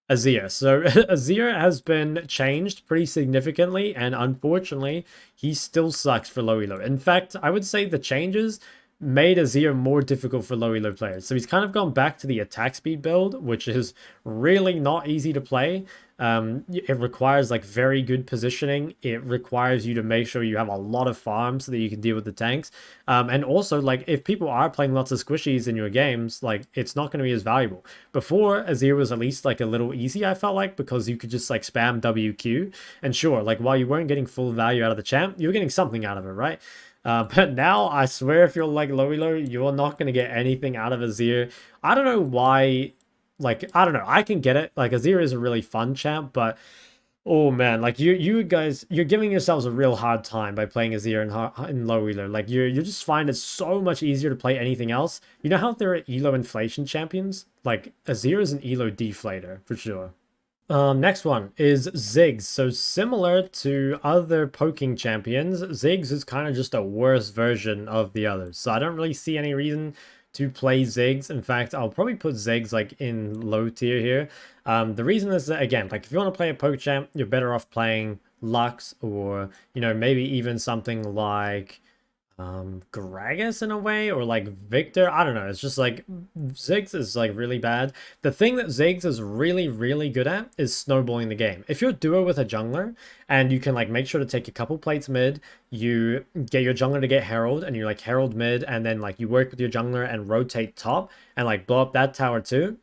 Azir. So Azir has been changed pretty significantly, and unfortunately, he still sucks for low elo. In fact, I would say the changes made Azir more difficult for low elo players. So he's kind of gone back to the attack speed build, which is really not easy to play. It requires like very good positioning. It requires you to make sure you have a lot of farm so that you can deal with the tanks. And also like if people are playing lots of squishies in your games, like it's not going to be as valuable. Before, Azir was at least like a little easy, I felt like, because you could just like spam WQ. And sure, like while you weren't getting full value out of the champ, you were getting something out of it, right? But now, I swear, if you're like low elo, you're not going to get anything out of Azir. I don't know why, like, I don't know. I can get it. Like, Azir is a really fun champ, but, oh man, like, you guys, you're giving yourselves a real hard time by playing Azir in low elo. Like, you just find it so much easier to play anything else. You know how there are elo inflation champions? Like, Azir is an elo deflator, for sure. Next one is Ziggs. So similar to other poking champions, Ziggs is kind of just a worse version of the others. So I don't really see any reason to play Ziggs. In fact, I'll probably put Ziggs like in low tier here. The reason is that, again, like if you want to play a poke champ, you're better off playing Lux or, you know, maybe even something like Gragas in a way, or like Viktor. I don't know. It's just like Ziggs is like really bad. The thing that Ziggs is really, really good at is snowballing the game. If you're duo with a jungler and you can like make sure to take a couple plates mid, you get your jungler to get Herald and you like Herald mid, and then like you work with your jungler and rotate top and like blow up that tower too.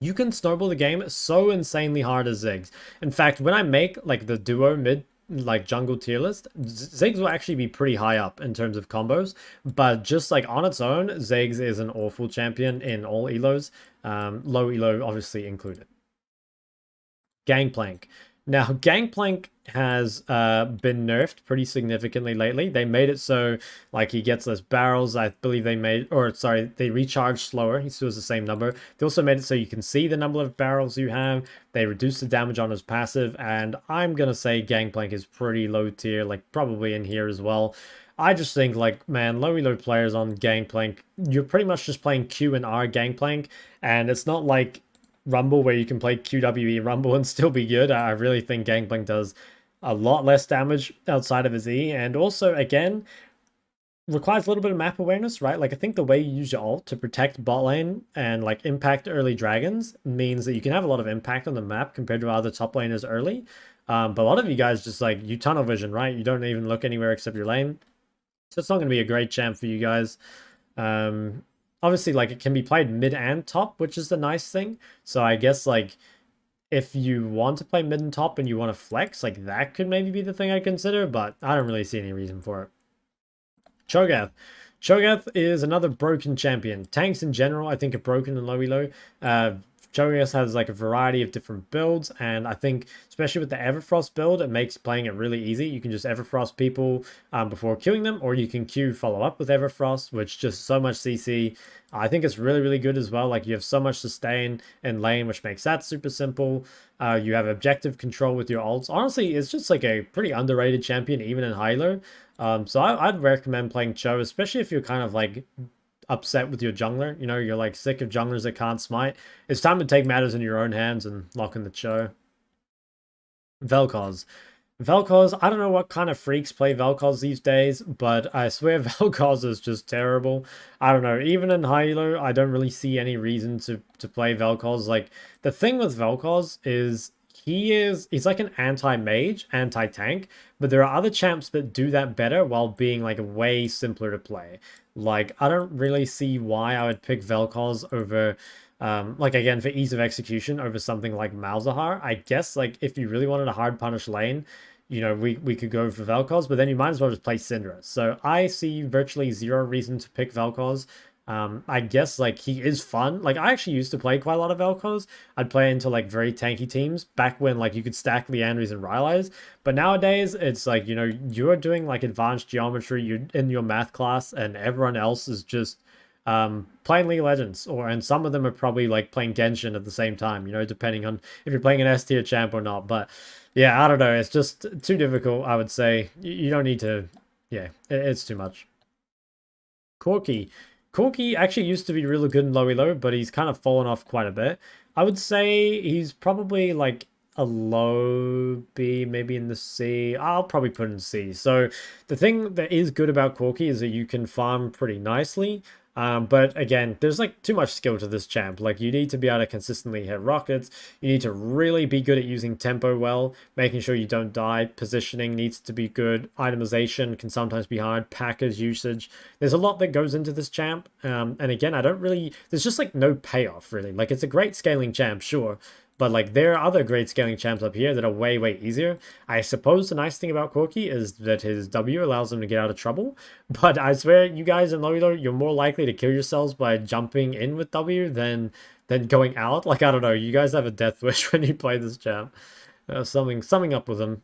You can snowball the game so insanely hard as Ziggs. In fact, when I make like the duo mid like jungle tier list, Ziggs will actually be pretty high up in terms of combos, but just like on its own, Ziggs is an awful champion in all elos, low elo obviously included. Gangplank. Now, Gangplank has been nerfed pretty significantly lately. They made it so like he gets less barrels. I believe they made, or sorry, they recharge slower. He still has the same number. They also made it so you can see the number of barrels you have. They reduce the damage on his passive, and I'm gonna say Gangplank is pretty low tier, like probably in here as well. I just think like, man, low elo players on Gangplank, you're pretty much just playing Q and R Gangplank, and it's not like Rumble where you can play QWE Rumble and still be good. I really think Gangplank does a lot less damage outside of his E, and also again requires a little bit of map awareness, right? Like I think the way you use your ult to protect bot lane and like impact early dragons means that you can have a lot of impact on the map compared to other top laners early. But a lot of you guys just like, you tunnel vision, right? You don't even look anywhere except your lane. So it's not going to be a great champ for you guys. Obviously, like, it can be played mid and top, which is the nice thing. So I guess, like, if you want to play mid and top and you want to flex, like, that could maybe be the thing I'd consider, but I don't really see any reason for it. Cho'Gath. Cho'Gath is another broken champion. Tanks in general, I think, are broken in low elo. Cho'Gath has like a variety of different builds, and I think especially with the Everfrost build, it makes playing it really easy. You can just Everfrost people before queuing them, or you can queue follow up with Everfrost, which just so much CC. I think it's really, really good as well. Like you have so much sustain in lane, which makes that super simple. You have objective control with your ults. Honestly, it's just like a pretty underrated champion, even in high low. So I'd recommend playing Cho, especially if you're kind of like upset with your jungler. You know, you're like sick of junglers that can't smite. It's time to take matters in your own hands and lock in the Cho. Vel'Koz. Vel'Koz, I don't know what kind of freaks play Vel'Koz these days, but I swear Vel'Koz is just terrible. I don't know, even in high elo, I don't really see any reason to play Vel'Koz. Like, the thing with Vel'Koz is he's like an anti-mage, anti-tank, but there are other champs that do that better while being like way simpler to play. Like, I don't really see why I would pick Vel'Koz over like again for ease of execution over something like Malzahar. I guess like if you really wanted a hard punish lane, you know, we could go for Vel'Koz, but then you might as well just play Syndra. So I see virtually zero reason to pick Vel'Koz. I guess like he is fun. Like I actually used to play quite a lot of Vel'Koz. I'd play into like very tanky teams back when like you could stack Liandry's and Rylai's. But nowadays it's like, you know, you're doing like advanced geometry, you're in your math class, and everyone else is just playing League of Legends, and some of them are probably like playing Genshin at the same time, you know, depending on if you're playing an S tier champ or not. But yeah, I don't know, it's just too difficult. I would say you don't need to, yeah, it's too much. Corki actually used to be really good in low elo, but he's kind of fallen off quite a bit. I would say he's probably like a low B, maybe in the C. I'll probably put in C. So the thing that is good about Corki is that you can farm pretty nicely. But again, there's like too much skill to this champ. Like you need to be able to consistently hit rockets. You need to really be good at using tempo well, making sure you don't die. Positioning needs to be good. Itemization can sometimes be hard. Package usage. There's a lot that goes into this champ. And again, there's just like no payoff really. Like it's a great scaling champ, sure. But like there are other great scaling champs up here that are way, way easier. I suppose the nice thing about Corki is that his W allows him to get out of trouble. But I swear, you guys in low elo, you're more likely to kill yourselves by jumping in with W than going out. Like, I don't know, you guys have a death wish when you play this champ. Something up with him.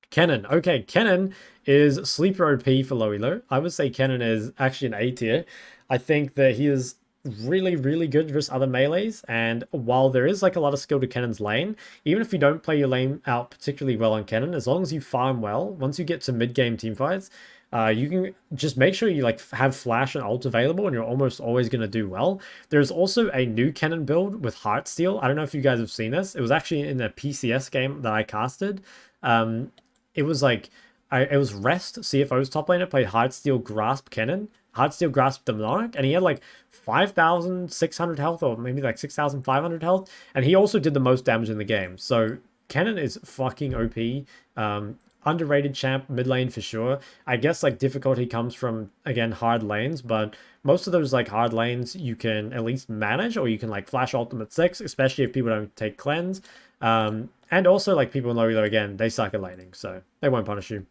Kennen. Okay, Kennen is sleeper OP for low elo. I would say Kennen is actually an A tier. I think that he is really, really good versus other melees, and while there is like a lot of skill to Kennen's lane, even if you don't play your lane out particularly well on Kennen, as long as you farm well, once you get to mid-game teamfights, you can just make sure you like have flash and ult available, and you're almost always going to do well. There's also a new Kennen build with Heartsteel. I don't know if you guys have seen this. It was actually in a PCS game that I casted. It was like it was Rest, CFO's top laner, played Heartsteel Grasp Kennen, Heartsteel Grasp Demonic, and he had like 5,600 health, or maybe like 6,500 health, and he also did the most damage in the game. So Kennen is fucking OP. Underrated champ mid lane for sure. I guess like difficulty comes from, again, hard lanes, but most of those like hard lanes you can at least manage, or you can like flash ultimate 6, especially if people don't take cleanse. And also like people in low elo, again, they suck at laning, so they won't punish you.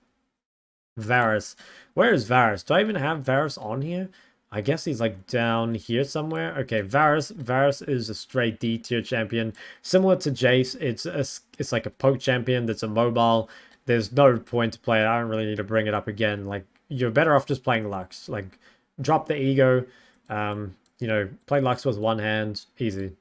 Varus. Where is Varus? Do I even have Varus on here? I guess he's like down here somewhere. Okay, Varus is a straight D tier champion. Similar to Jayce, it's like a poke champion that's a mobile. There's no point to play it. I don't really need to bring it up again. Like, you're better off just playing Lux. Like, drop the ego. You know, play Lux with one hand. Easy.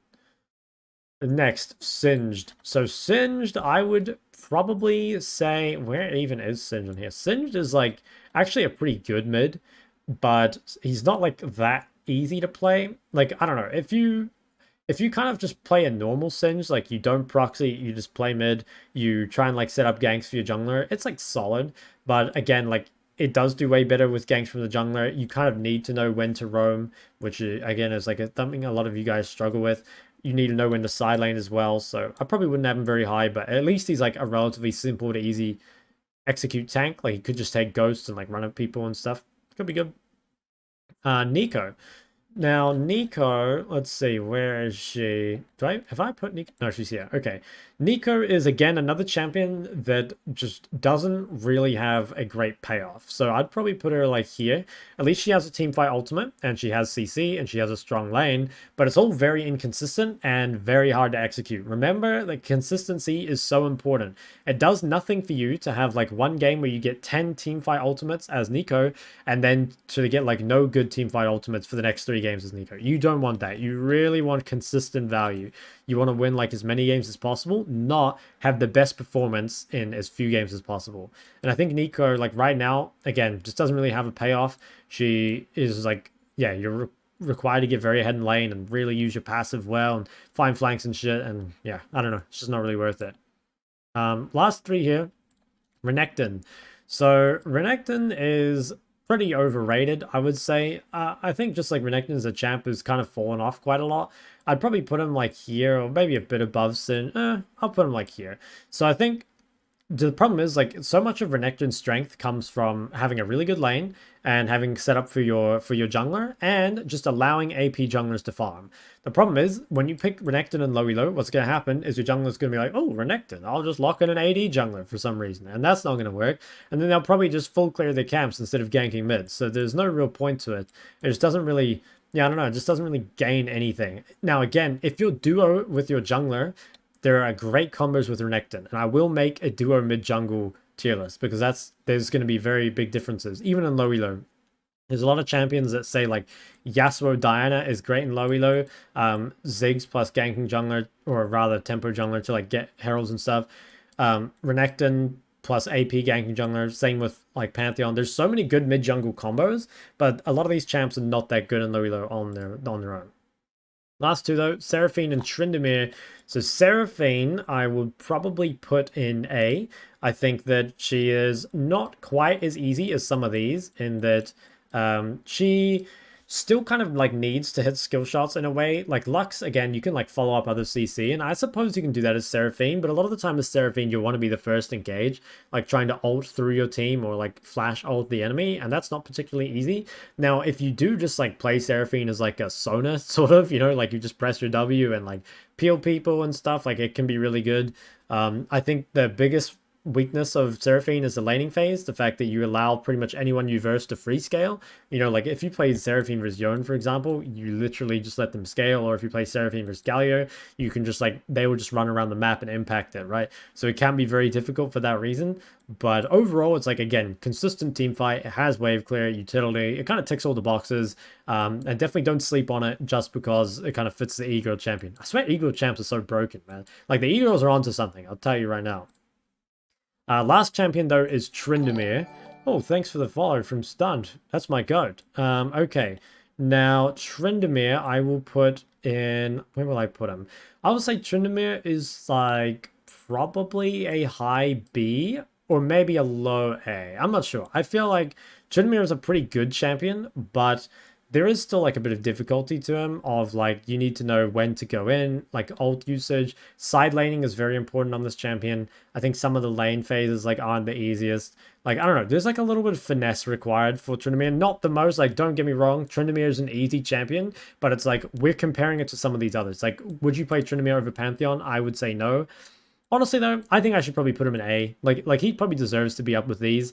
Next, Singed. So Singed, I would probably say, where even is Singed in here? Singed is like actually a pretty good mid, but he's not like that easy to play. Like, I don't know, if you kind of just play a normal Singed, like you don't proxy, you just play mid, you try and like set up ganks for your jungler, it's like solid. But again, like it does do way better with ganks from the jungler. You kind of need to know when to roam, which again is like something a lot of you guys struggle with. You need to know when to side lane as well. So I probably wouldn't have him very high, but at least he's like a relatively simple to easy execute tank. Like he could just take ghosts and like run at people and stuff. Could be good. Neeko. Now, Neeko, let's see, where is she? Have I put Neeko? No, she's here. Okay. Neeko is, again, another champion that just doesn't really have a great payoff. So I'd probably put her, like, here. At least she has a teamfight ultimate, and she has CC, and she has a strong lane, but it's all very inconsistent and very hard to execute. Remember, like, consistency is so important. It does nothing for you to have, like, one game where you get 10 teamfight ultimates as Neeko, and then to get, like, no good teamfight ultimates for the next 3 games as Neeko. You don't want that. You really want consistent value. You want to win like as many games as possible, not have the best performance in as few games as possible. And I think Neeko, like right now, again, just doesn't really have a payoff. She is like, yeah, you're required to get very ahead in lane and really use your passive well and find flanks and shit. And yeah, I don't know. It's just not really worth it. Last 3 here. Renekton. So Renekton is pretty overrated, I would say. I think just like Renekton as a champ has kind of fallen off quite a lot. I'd probably put him like here, or maybe a bit above Sin. I'll put him like here. So I think the problem is like so much of Renekton's strength comes from having a really good lane and having set up for your jungler and just allowing AP junglers to farm. The problem is when you pick Renekton and low elo, what's going to happen is your jungler's going to be like, oh, Renekton, I'll just lock in an AD jungler for some reason, and that's not going to work. And then they'll probably just full clear their camps instead of ganking mid. So there's no real point to it. It just doesn't really, yeah, I don't know, it just doesn't really gain anything. Now again, if you're duo with your jungler, there are great combos with Renekton, and I will make a duo mid-jungle tier list because there's going to be very big differences, even in low elo. There's a lot of champions that say like Yasuo Diana is great in low elo, Ziggs plus ganking jungler, or rather tempo jungler to like get heralds and stuff. Renekton plus AP ganking jungler, same with like Pantheon. There's so many good mid-jungle combos, but a lot of these champs are not that good in low elo on their own. Last 2 though, Seraphine and Tryndamere. So Seraphine, I would probably put in A. I think that she is not quite as easy as some of these in that she still kind of like needs to hit skill shots in a way. Like Lux, again, you can like follow up other CC, and I suppose you can do that as Seraphine, but a lot of the time as Seraphine, you want to be the first engage, like trying to ult through your team or like flash ult the enemy, and that's not particularly easy. Now, if you do just like play Seraphine as like a Sona, sort of, you know, like you just press your W and like peel people and stuff, like it can be really good. I think the biggest weakness of Seraphine is the laning phase, the fact that you allow pretty much anyone you verse to free scale. You know, like if you play Seraphine versus Yone, for example, you literally just let them scale, or if you play Seraphine versus Galio, you can just like, they will just run around the map and impact it, right? So it can be very difficult for that reason, but overall it's like, again, consistent team fight, it has wave clear, utility, it kind of ticks all the boxes, and definitely don't sleep on it just because it kind of fits the Eagle champion. I swear Eagle champs are so broken, man. Like the Eagles are onto something, I'll tell you right now. Last champion, though, is Tryndamere. Oh, thanks for the follow from Stunned. That's my goat. Okay. Now, Tryndamere, I will put in... Where will I put him? I would say Tryndamere is, like, probably a high B or maybe a low A. I'm not sure. I feel like Tryndamere is a pretty good champion, but there is still like a bit of difficulty to him of like you need to know when to go in, like ult usage. Side laning is very important on this champion. I think some of the lane phases like aren't the easiest. Like, I don't know, there's like a little bit of finesse required for Tryndamere. Not the most, like, don't get me wrong, Tryndamere is an easy champion, but it's like we're comparing it to some of these others. Like, would you play Tryndamere over Pantheon? I would say no. Honestly though, I think I should probably put him in A. Like he probably deserves to be up with these.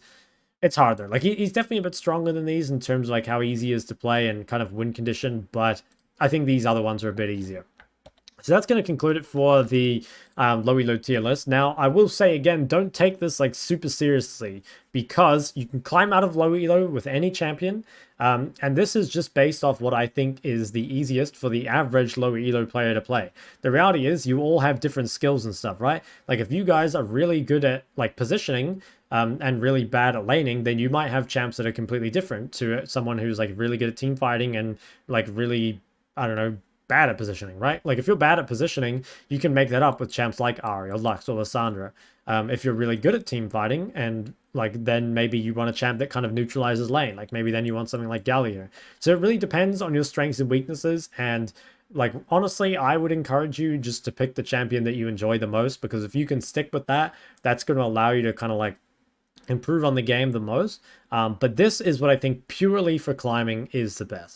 It's hard though. Like he's definitely a bit stronger than these in terms of like how easy he is to play and kind of win condition, but I think these other ones are a bit easier. So that's going to conclude it for the low elo tier list. Now, I will say again, don't take this like super seriously because you can climb out of low elo with any champion. And this is just based off what I think is the easiest for the average low elo player to play. The reality is you all have different skills and stuff, right? Like if you guys are really good at like positioning and really bad at laning, then you might have champs that are completely different to someone who's like really good at team fighting and like really, I don't know, bad at positioning, right? Like if you're bad at positioning, you can make that up with champs like Ahri or Lux or Lissandra. If you're really good at team fighting and like then maybe you want a champ that kind of neutralizes lane, like maybe then you want something like Galio. So it really depends on your strengths and weaknesses, and like honestly I would encourage you just to pick the champion that you enjoy the most, because if you can stick with that, that's going to allow you to kind of like improve on the game the most. But this is what I think purely for climbing is the best.